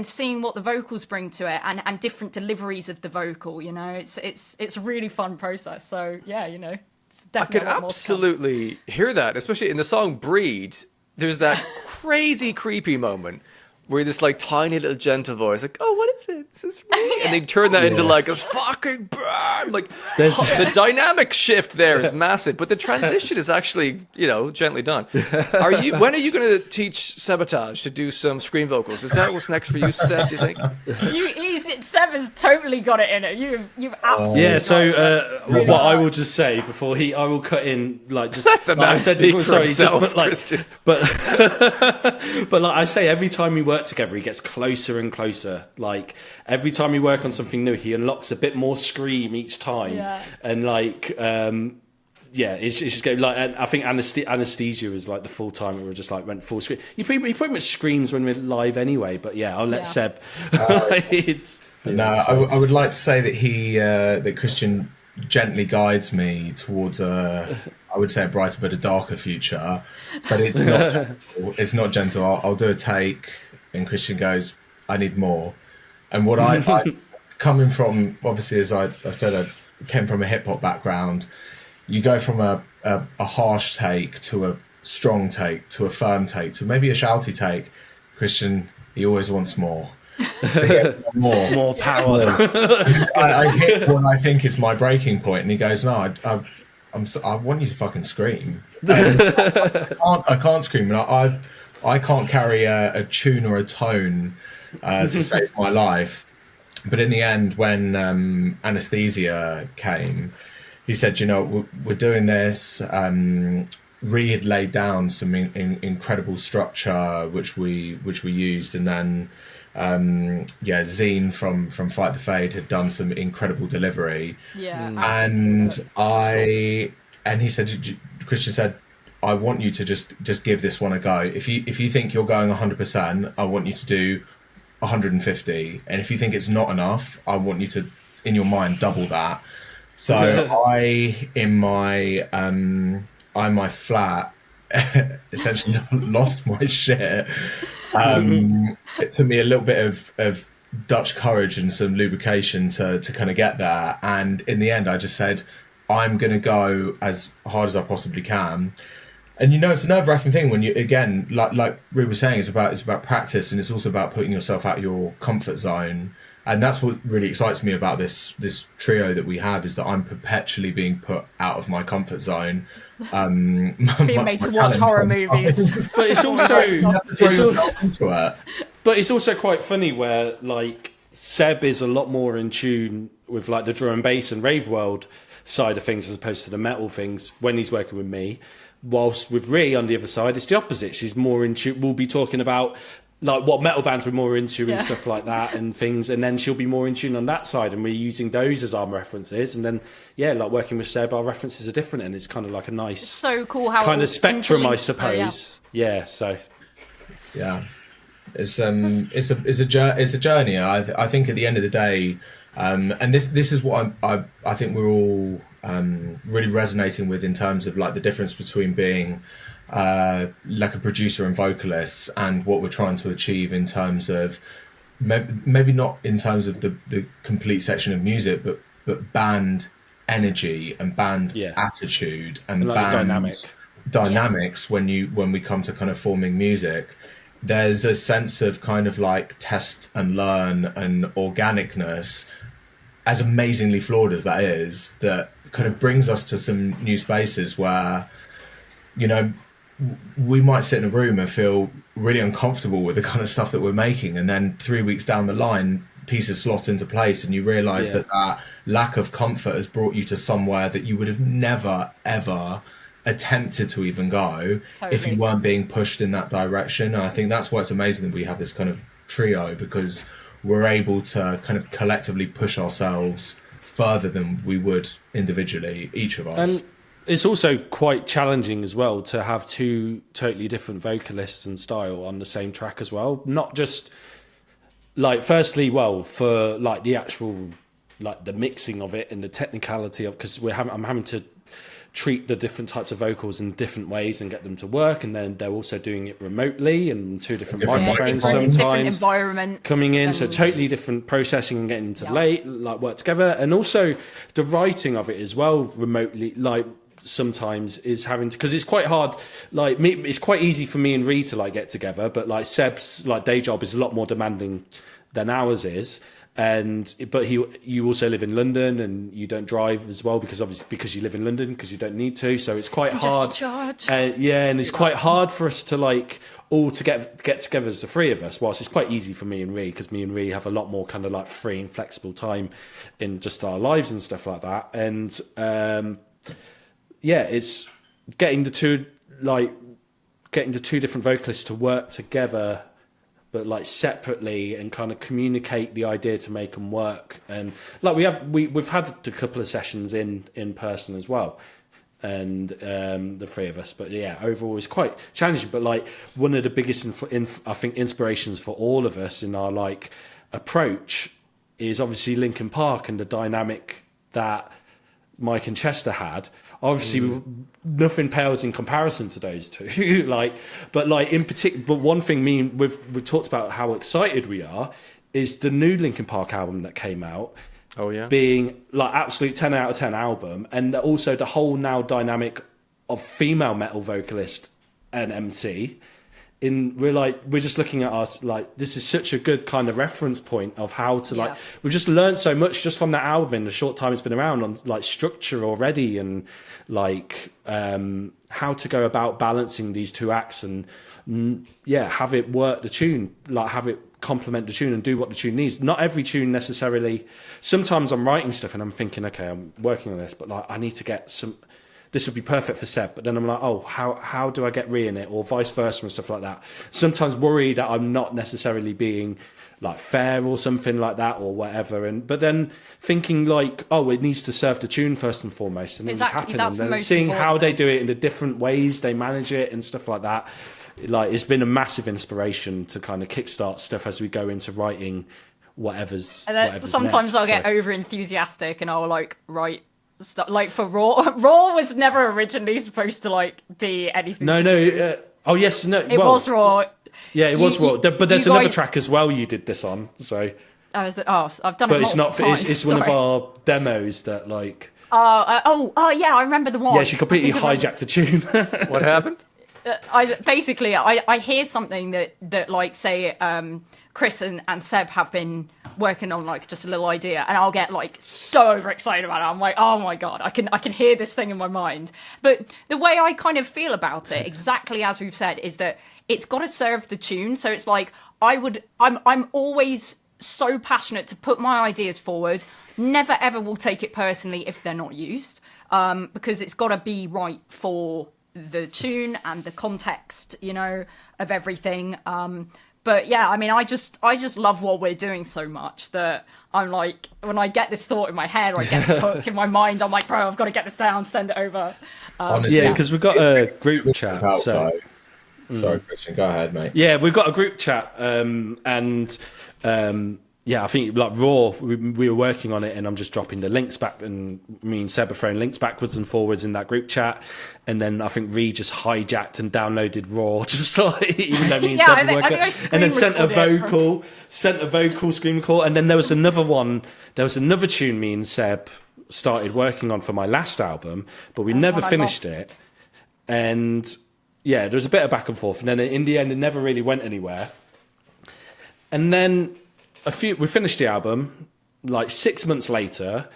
seeing what the vocals bring to it, and different deliveries of the vocal. You know, it's a really fun process. So yeah, you know, it's definitely. I could absolutely hear that, especially in the song "Breed." There's that crazy creepy moment where this like tiny little gentle voice, like, oh, what is it? Is this for me? And they turn that into like a fucking burn. Like the dynamic shift there is massive, but the transition is actually, you know, gently done. When are you going to teach Sebotage to do some scream vocals? Is that what's next for you, Seb? Do you think? Seb has totally got it in it. You've absolutely. Yeah. So what I will just say before I will cut in like just let the man like I said, speak for himself, just, like, Christian. but like I say, every time we work together, he gets closer and closer. Like every time we work on something new, he unlocks a bit more scream each time. Yeah. And like it's just going like. And I think anesthesia was like the full time we were just like went full scream. He pretty much screams when we're live anyway. But yeah, I'll let Seb. I would like to say that that Christian gently guides me towards I would say a brighter but a darker future, but it's not. It's not gentle. I'll do a take, and Christian goes, "I need more." And what I coming from, obviously, as I said, I came from a hip hop background. you go from a harsh take to a strong take to a firm take to maybe a shouty take. Christian, he always wants more. More power. I hit what I think is my breaking point, and he goes, "No, I want you to fucking scream. I can't scream, and I can't carry a tune or a tone to save my life." But in the end, when anesthesia came, he said, "You know, we're doing this." Ree had laid down some incredible structure, which we used, and then Zine from Fight the Fade had done some incredible delivery. Yeah, And he said, Christian said, "I want you to just give this one a go. If you think you're going 100%, I want you to do 150, and if you think it's not enough, I want you to, in your mind, double that." So I, in my flat, essentially lost my shit. It took me a little bit of Dutch courage and some lubrication to kind of get there. And in the end, I just said, I'm going to go as hard as I possibly can. And it's a nerve-wracking thing when you, again, like Ree was saying, it's about practice, and it's also about putting yourself out of your comfort zone. And that's what really excites me about this trio that we have, is that I'm perpetually being put out of my comfort zone. being made to watch horror movies. But it's also quite funny where like Seb is a lot more in tune with like the drum and bass and rave world side of things as opposed to the metal things when he's working with me. Whilst with Ree on the other side, it's the opposite. She's more in tune. We'll be talking about like what metal bands we're more into and stuff like that and things, and then she'll be more in tune on that side, and we're using those as our references. And then like working with Seb, our references are different, and it's kind of like a nice, it's so cool how kind of spectrum, I interlinks, suppose. So it's a journey. I think at the end of the day, and this is what I think we're all really resonating with in terms of like the difference between being like a producer and vocalist and what we're trying to achieve in terms of maybe not in terms of the complete section of music, but band energy and band attitude and like band dynamics. When we come to kind of forming music, there's a sense of kind of like test and learn and organicness, as amazingly flawed as that is, that kind of brings us to some new spaces where we might sit in a room and feel really uncomfortable with the kind of stuff that we're making, and then 3 weeks down the line pieces slot into place and you realize that lack of comfort has brought you to somewhere that you would have never ever attempted to even go if you weren't being pushed in that direction. And I think that's why it's amazing that we have this kind of trio, because we're able to kind of collectively push ourselves further than we would individually, each of us. And it's also quite challenging as well to have two totally different vocalists and style on the same track as well. Not just like, firstly, for like the actual, like the mixing of it and the technicality of, because I'm having to treat the different types of vocals in different ways and get them to work, and then they're also doing it remotely and two different microphones sometimes, different environments coming in, so totally different processing and getting to work together. And also the writing of it as well remotely, like sometimes is having to, because it's quite hard, like me, it's quite easy for me and Ree to like get together, but like Seb's like day job is a lot more demanding than ours is. But you also live in London and you don't drive as well, because obviously because you live in London, because you don't need to, so it's quite hard. And it's quite hard for us to like all to get together as the three of us, whilst it's quite easy for me and Ree, because me and Ree have a lot more kind of like free and flexible time in just our lives and stuff like that. And it's getting the two different vocalists to work together, but like separately, and kind of communicate the idea to make them work. And like we've had a couple of sessions in person as well, and the three of us. But overall it's quite challenging. But like one of the biggest I think inspirations for all of us in our like approach is obviously Linkin Park and the dynamic that Mike and Chester had. Obviously, nothing pales in comparison to those two. But in particular, but one thing we've talked about how excited we are is the new Linkin Park album that came out. Oh yeah. being like absolute 10 out of 10 album, and also the whole now dynamic of female metal vocalist and MC. We're just looking at us like this is such a good kind of reference point of how to like we've just learned so much just from that album in the short time it's been around on like structure already, and like how to go about balancing these two acts, and have it work the tune, like have it complement the tune and do what the tune needs. Not every tune necessarily. Sometimes I'm writing stuff and I'm thinking, okay, I'm working on this, but like I need to get some. This would be perfect for Seb, but then I'm like, oh, how do I get Ree in it, or vice versa and stuff like that. Sometimes worried that I'm not necessarily being like fair or something like that or whatever, but then thinking like, oh, it needs to serve the tune first and foremost, and then it's happening. And then seeing how they do it in the different ways they manage it and stuff like that. Like it's been a massive inspiration to kind of kickstart stuff as we go into writing whatever's. And then whatever's sometimes next, I'll get over enthusiastic and I'll like write stuff like for Raw. Raw was never originally supposed to like be anything. Oh yes, no. It was Raw. Yeah, it was Raw. But there's another track as well. You did this on, so. I've done. But it it's not. times. It's one of our demos that like. Yeah, I remember the one. Yeah, she completely hijacked the tune. What happened? I hear something that like say Chris and Seb have been working on, like just a little idea, and I'll get like so overexcited about it. I'm like, oh my god, I can hear this thing in my mind. But the way I kind of feel about it, exactly as we've said, is that it's got to serve the tune. So it's like I'm always so passionate to put my ideas forward. Never ever will take it personally if they're not used, because it's got to be right for the tune and the context, of everything. But yeah, I mean, I just love what we're doing so much that I'm like, when I get this thought in my head or I get this hook in my mind, I'm like, bro, I've got to get this down, send it over. Honestly, yeah, because we've got a group chat. Sorry, Christian, go ahead, mate. Yeah, we've got a group chat, yeah, I think like Raw, we were working on it, and I'm just dropping the links back, and me and Seb are throwing links backwards and forwards in that group chat, and then I think Ree just hijacked and downloaded Raw, just like even though me and Seb were working, and then sent a vocal screen call, and then there was another tune me and Seb started working on for my last album, but we never finished it, and yeah, there was a bit of back and forth, and then in the end it never really went anywhere, and then. We finished the album, like 6 months later.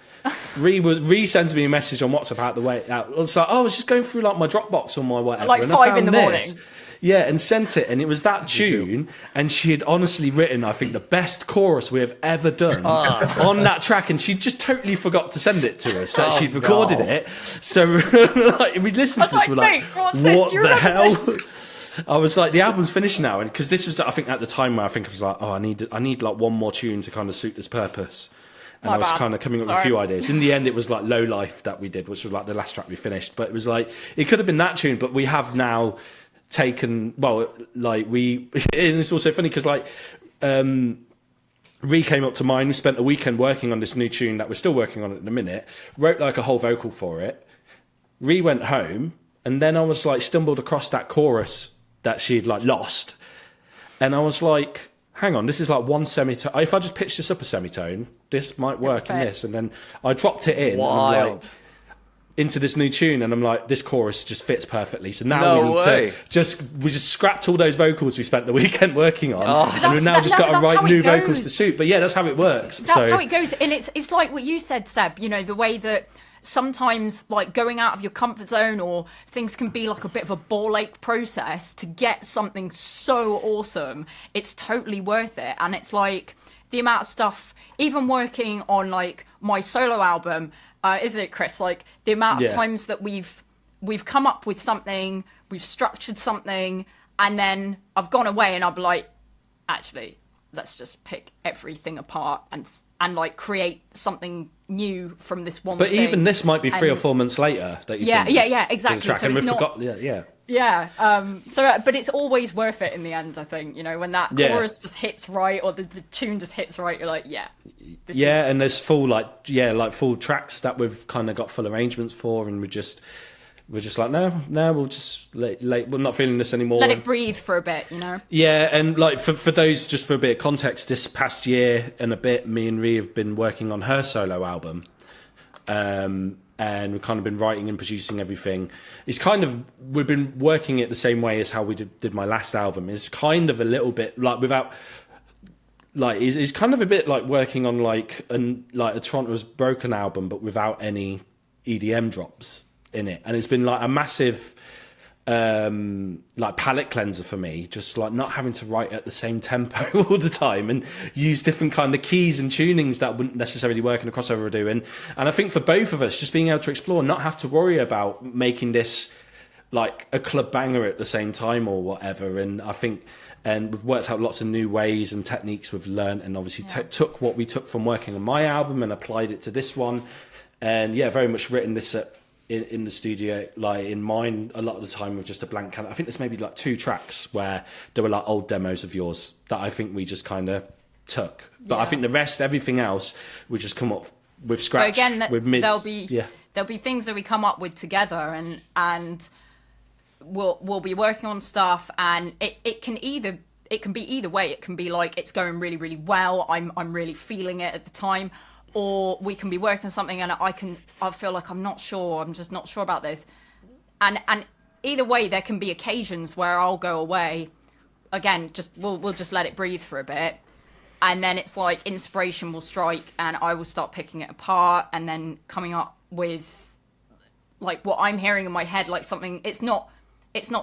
Ree sends me a message on WhatsApp out the way out. I was like, I was just going through like my Dropbox or my whatever, like and 5 in the morning. Yeah, and sent it, and it was that tune, and she had honestly written, I think, the best chorus we have ever done on that track, and she just totally forgot to send it to us that she'd recorded it. So like, we listened to this, we're like, what the hell? I was like, the album's finished now, and because this was, I think, at the time where I was like, oh, I need like one more tune to kind of suit this purpose, and I was kind of coming up with a few ideas. In the end, it was like Low Life that we did, which was like the last track we finished. But it was like it could have been that tune, but we have now taken and it's also funny because like Ree came up to mine. We spent a weekend working on this new tune that we're still working on at the minute. Wrote like a whole vocal for it. Ree went home, and then I was like stumbled across that chorus that she'd like lost, and I was like, hang on, this is like one semitone. If I just pitch this up a semitone, this might work in this. And then I dropped it in into this new tune, and I'm like, this chorus just fits perfectly. So now we just scrapped all those vocals we spent the weekend working on, and we've now just got to write new vocals to suit. But yeah, that's how it works. That's how it goes, and it's like what you said, Seb. The way that sometimes like going out of your comfort zone or things can be like a bit of a ball ache process to get something so awesome. It's totally worth it. And it's like the amount of stuff, even working on like my solo album, isn't it, Chris? Like the amount of times that we've come up with something, we've structured something, and then I've gone away and I'll be like, actually, let's just pick everything apart and like create something new from this one thing. But even this might be 3 or 4 months later that you've done this, exactly. track, so and it's we not, forgot. but it's always worth it in the end, I think. When that chorus just hits right, or the tune just hits right, you're like, and there's full full tracks that we've kind of got full arrangements for, and we just we're just like, no, we'll just we're not feeling this anymore. Let it breathe for a bit, you know? Yeah, and like for those, just for a bit of context, this past year and a bit, me and Ree have been working on her solo album. And we've kind of been writing and producing everything. It's kind of, we've been working it the same way as how we did my last album. It's kind of a little bit like without, like, it's kind of a bit like working on like a Toronto's Broken album, but without any EDM drops in it. And it's been like a massive like palette cleanser for me, just like not having to write at the same tempo all the time and use different kind of keys and tunings that wouldn't necessarily work in a crossover or do. And I think for both of us, just being able to explore, not have to worry about making this like a club banger at the same time or whatever. And I think, and we've worked out lots of new ways and techniques we've learned, and obviously took what we took from working on my album and applied it to this one. And yeah, very much written this in the studio, like in mine, a lot of the time with just a blank canvas. I think there's maybe like 2 tracks where there were like old demos of yours that I think we just kind of took. But I think the rest, everything else, we just come up with scratch. But again, with there'll be things that we come up with together, and we'll be working on stuff, and it can be either way. It can be like it's going really, really well. I'm really feeling it at the time. Or we can be working on something and I feel like I'm just not sure about this. And either way, there can be occasions where I'll go away. Again, we'll just let it breathe for a bit. And then it's like inspiration will strike and I will start picking it apart and then coming up with like what I'm hearing in my head, like something, it's not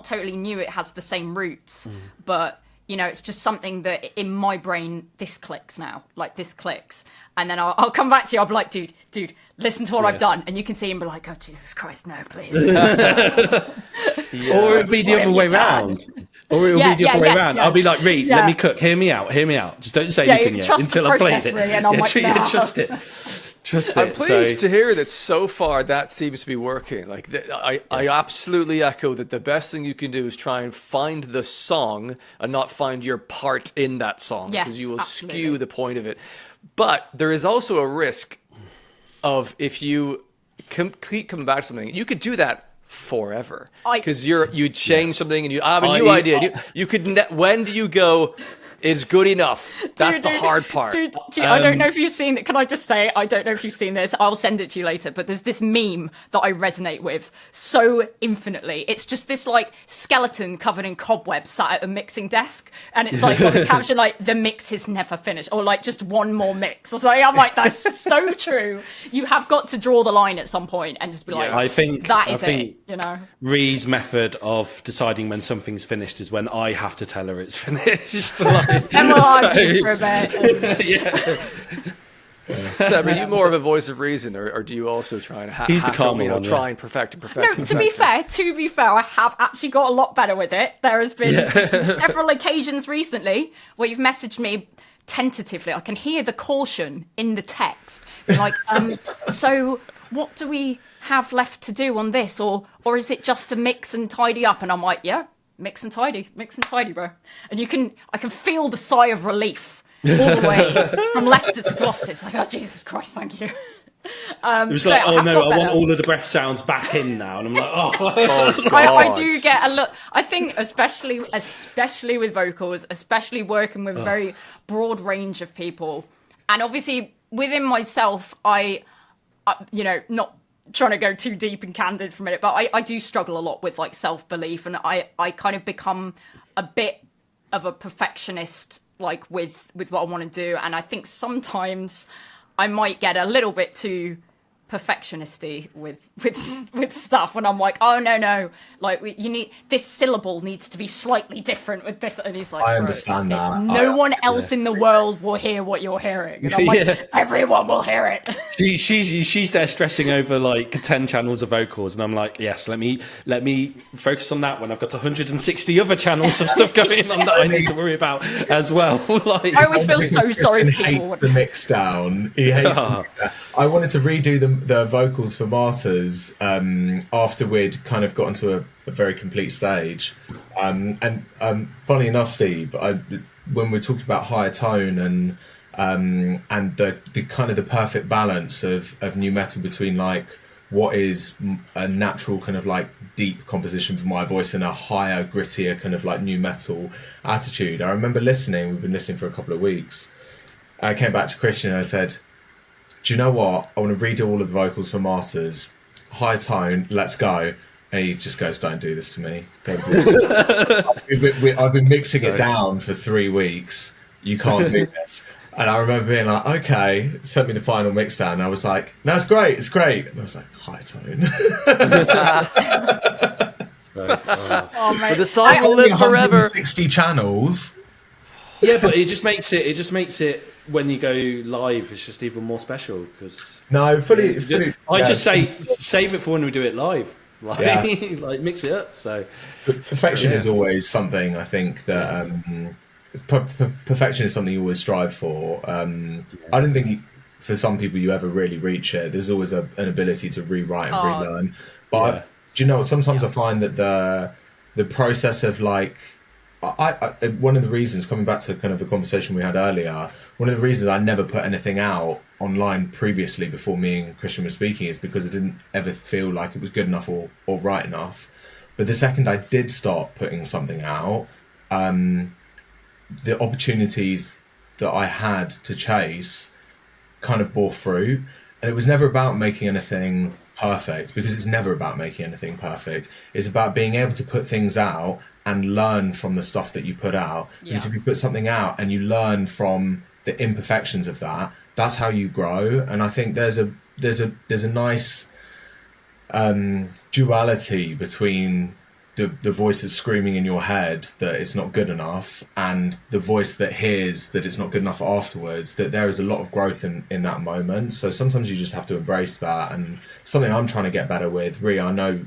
totally new. It has the same roots, but you know, it's just something that in my brain, this clicks now. Like, this clicks. And then I'll come back to you. I'll be like, dude, listen to what I've done. And you can see him be like, oh, Jesus Christ, no, please. Or it'd be the other way round. Or it'll be the other way around. I'll be like, Reed, let me cook. Hear me out. Just don't say anything yet until I played it. And I'm like, trust it. I'm pleased to hear that so far that seems to be working. Like I absolutely echo that the best thing you can do is try and find the song and not find your part in that song, because you will skew the point of it. But there is also a risk of, if you keep coming back to something, you could do that forever, because you change something and you have a new idea. You could when do you go, is good enough? That's the hard part. Dude, I don't know if you've seen it. Can I just say, I don't know if you've seen this. I'll send it to you later. But there's this meme that I resonate with so infinitely. It's just this like skeleton covered in cobwebs sat at a mixing desk. And it's like got a caption like, the mix is never finished. Or like, just one more mix. Or something. I'm like, that's so true. You have got to draw the line at some point and just be like, I think it, you know? Ree's method of deciding when something's finished is when I have to tell her it's finished. Like, and we'll argue for a bit. Sam, are you more of a voice of reason, or do you also try and He's the calmer one, try and perfect? No, to be fair, I have actually got a lot better with it. There has been several occasions recently where you've messaged me tentatively. I can hear the caution in the text. Being like, so what do we have left to do on this? Or is it just to mix and tidy up? And I'm like, yeah. Mix and tidy, bro. And I can feel the sigh of relief all the way from Leicester to Gloucester. It's like, oh, Jesus Christ, thank you. It was like, oh no, I want all of the breath sounds back in now. And I'm like, oh, God. I do get a look. I think especially with vocals, especially working with a very broad range of people. And obviously within myself, I not trying to go too deep and candid for a minute, but I do struggle a lot with like self-belief, and I kind of become a bit of a perfectionist, like with what I want to do, and I think sometimes I might get a little bit too perfectionisty with stuff when I'm like, oh no, like you need this syllable needs to be slightly different with this, and he's like, I understand that. No one else in the world will hear what you're hearing, and I'm like, everyone will hear it. She's there stressing over like 10 channels of vocals, and I'm like, yes, let me focus on that when I've got 160 other channels of stuff going on that I need to worry about as well. Like, I always feel so sorry for people. He hates the mix down. He hates the mix down. I wanted to redo the vocals for Martyrs after we'd kind of gotten to a very complete stage. And funny enough, Steve, when we're talking about higher tone and the kind of the perfect balance of new metal between like what is a natural kind of like deep composition for my voice and a higher, grittier kind of like new metal attitude. I remember we've been listening for a couple of weeks. I came back to Christian and I said, do you know what? I want to redo all of the vocals for Martyrs. High tone, let's go. And he just goes, don't do this to me. Don't do this. I've been mixing it down for 3 weeks. You can't do this. And I remember being like, okay, sent me the final mix down. And I was like, no, it's great. And I was like, high tone. Oh, mate. But the song will live forever. 60 channels. Yeah, but it just makes it when you go live, it's just even more special because No, fully. I just say save it for when we do it live. Like, like mix it up. So perfection is always something I think that perfection is something you always strive for. I don't think for some people you ever really reach it. There's always an ability to rewrite and relearn. But do you know what? Sometimes I find that the process of like. One of the reasons, coming back to kind of the conversation we had earlier, one of the reasons I never put anything out online previously before me and Christian were speaking is because I didn't ever feel like it was good enough or right enough. But the second I did start putting something out, the opportunities that I had to chase kind of bore fruit. And it was never about making anything perfect, because it's never about making anything perfect. It's about being able to put things out and learn from the stuff that you put out. Because if you put something out and you learn from the imperfections of that, that's how you grow. And I think there's a nice duality between the voice that's screaming in your head that it's not good enough and the voice that hears that it's not good enough afterwards, that there is a lot of growth in that moment. So sometimes you just have to embrace that, and something I'm trying to get better with. Ree, I know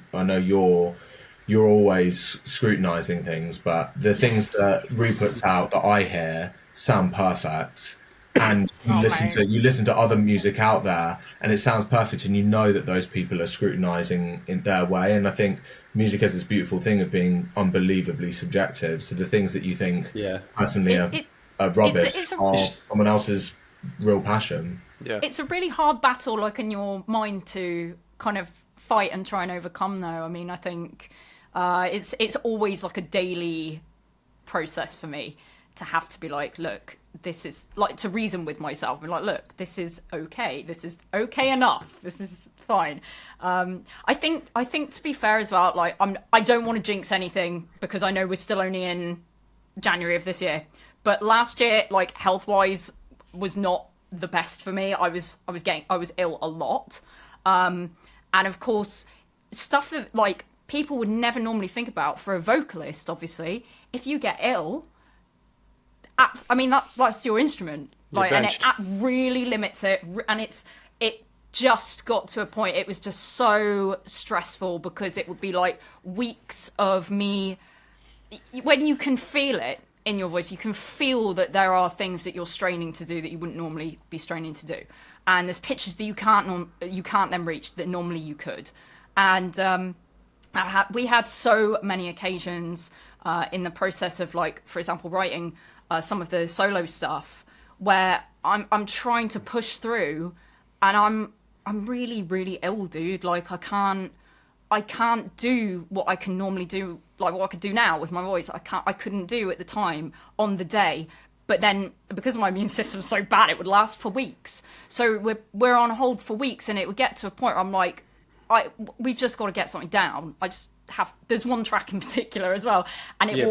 you're always scrutinizing things, but the things that Ree puts out that I hear sound perfect, and you listen to other music out there and it sounds perfect, and you know that those people are scrutinizing in their way. And I think music has this beautiful thing of being unbelievably subjective. So the things that you think personally are rubbish are someone else's real passion. Yeah. It's a really hard battle, like in your mind, to kind of fight and try and overcome, though. I mean, I think it's always like a daily process for me to have to be like, look, this is like, to reason with myself and like, look, this is okay enough, this is fine. I think to be fair as well, like I don't want to jinx anything because I know we're still only in January of this year, but last year, like, health wise was not the best for me. I was ill a lot, and of course stuff that like people would never normally think about for a vocalist. Obviously, if you get ill, I mean, that's your instrument, like, and it really limits it. And it just got to a point. It was just so stressful because it would be like weeks of me. When you can feel it in your voice, you can feel that there are things that you're straining to do that you wouldn't normally be straining to do, and there's pitches that you can't then reach that normally you could. And we had so many occasions in the process of, like, for example, writing some of the solo stuff where I'm trying to push through, and I'm really, really ill, dude. Like, I can't do what I can normally do, like what I could do now with my voice. I couldn't do at the time on the day. But then, because my immune system's so bad, it would last for weeks. So we're on hold for weeks, and it would get to a point where I'm like, we've just got to get something down. There's one track in particular as well, and it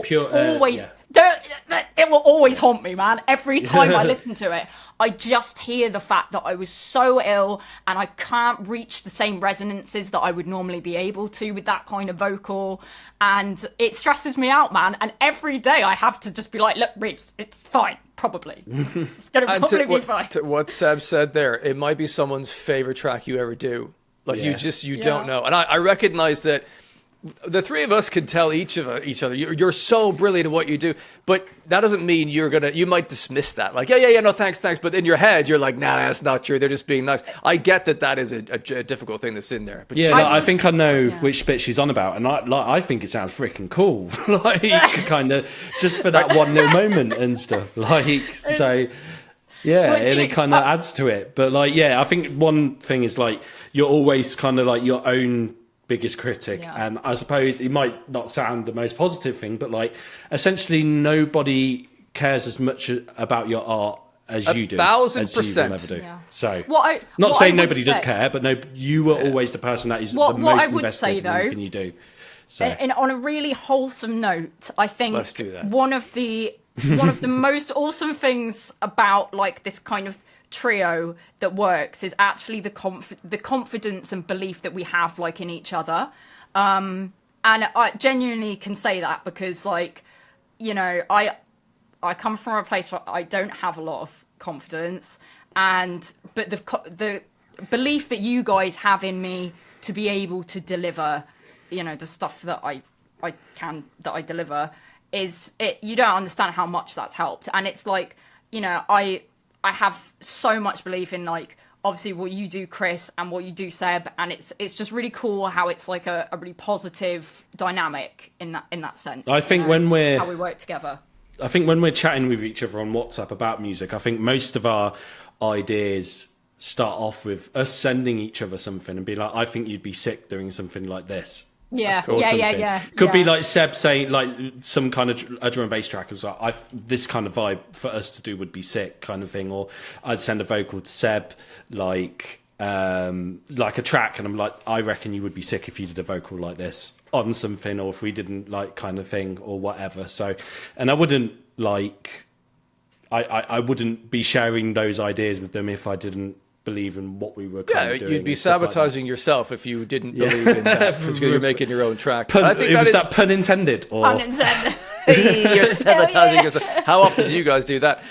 will always haunt me, man. Every time I listen to it, I just hear the fact that I was so ill and I can't reach the same resonances that I would normally be able to with that kind of vocal, and it stresses me out, man. And every day I have to just be like, look, REEBZ, it's fine, probably. It's gonna probably be fine. To what Seb said there, it might be someone's favorite track you ever do. Like, you don't know. And I recognize that the three of us can tell each other, you're so brilliant at what you do, but that doesn't mean you might dismiss that. Like, no, thanks. But in your head, you're like, nah, that's not true. They're just being nice. I get that is a difficult thing that's in there. But I think I know which bit she's on about, and I think it sounds freaking cool. Like, kind of just for that one little moment and stuff. Like, so. Yeah, Well, and it kind of adds to it. But like, yeah, I think one thing is like you're always kind of like your own biggest critic, and I suppose it might not sound the most positive thing, but like essentially nobody cares as much about your art as you do. 1,000%. Yeah. So, what saying I would nobody does say- care, but no, you were always the person that is the What most I would invested say, in though, anything you do. So, And on a really wholesome note, I think Let's do that. one of the most awesome things about like this kind of trio that works is actually the confidence and belief that we have like in each other. And I genuinely can say that because like, you know, I come from a place where I don't have a lot of confidence, but the belief that you guys have in me to be able to deliver, you know, the stuff that I deliver is it. You don't understand how much that's helped, and it's like, you know, I have so much belief in like obviously what you do, Chris, and what you do, Seb, and it's just really cool how it's like a really positive dynamic in that sense. I think how we work together. I think when we're chatting with each other on WhatsApp about music, I think most of our ideas start off with us sending each other something and be like, I think you'd be sick doing something like this. Yeah, Or something. yeah. Could be like Seb saying like some kind of a drum and bass track. It was like, this kind of vibe for us to do would be sick kind of thing. Or I'd send a vocal to Seb like a track, and I'm like, I reckon you would be sick if you did a vocal like this on something, or if we didn't like kind of thing or whatever. So, and I wouldn't like, I wouldn't be sharing those ideas with them if I didn't believe in what we were kind of doing. You'd be and stuff like sabotaging yourself if you didn't believe in that because you're making your own track. that. I think that pun intended? Or Unintended. you're sabotaging yourself. How often do you guys do that?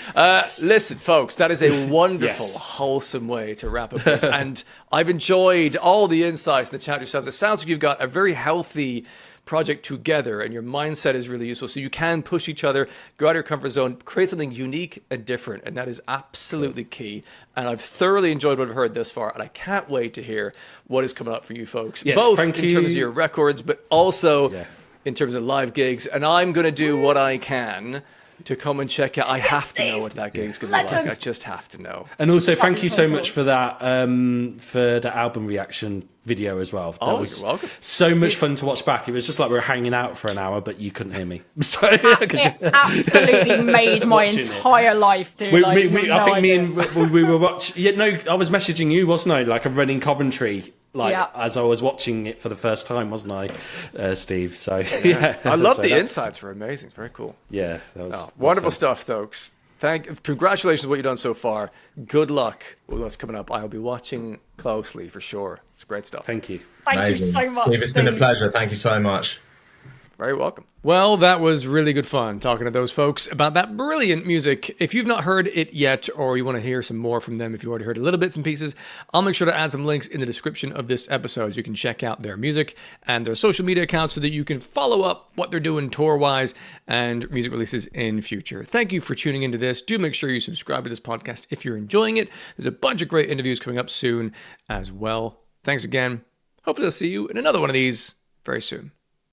Listen, folks, that is a wonderful, wholesome way to wrap up this. And I've enjoyed all the insights in the chat yourselves. It sounds like you've got a very healthy project together and your mindset is really useful, so you can push each other, go out of your comfort zone, create something unique and different, and that is absolutely key. And I've thoroughly enjoyed what I've heard thus far, and I can't wait to hear what is coming up for you folks, both in terms of your records but also in terms of live gigs. And I'm going to do what I can to come and check out. I have to know what that gig's going to be like. I just have to know. And also, thank you so much for that for the album reaction video as well. That was you're welcome. So much fun to watch back. It was just like we were hanging out for an hour, but you couldn't hear me. So It absolutely made my entire life, dude. I think me and we were watching. Yeah, no, I was messaging you, wasn't I? Like a running commentary. As I was watching it for the first time, wasn't I, Steve? So I love the insights. Were amazing. Very cool. Yeah, that was wonderful stuff, folks. Congratulations on what you've done so far. Good luck with what's coming up. I'll be watching closely for sure. It's great stuff. Thank you. Thank you so much. Steve, it's been a pleasure. Thank you so much. Very welcome. Well, that was really good fun talking to those folks about that brilliant music. If you've not heard it yet, or you want to hear some more from them, if you already heard a little bits and pieces, I'll make sure to add some links in the description of this episode so you can check out their music and their social media accounts so that you can follow up what they're doing tour-wise and music releases in future. Thank you for tuning into this. Do make sure you subscribe to this podcast if you're enjoying it. There's a bunch of great interviews coming up soon as well. Thanks again. Hopefully I'll see you in another one of these very soon.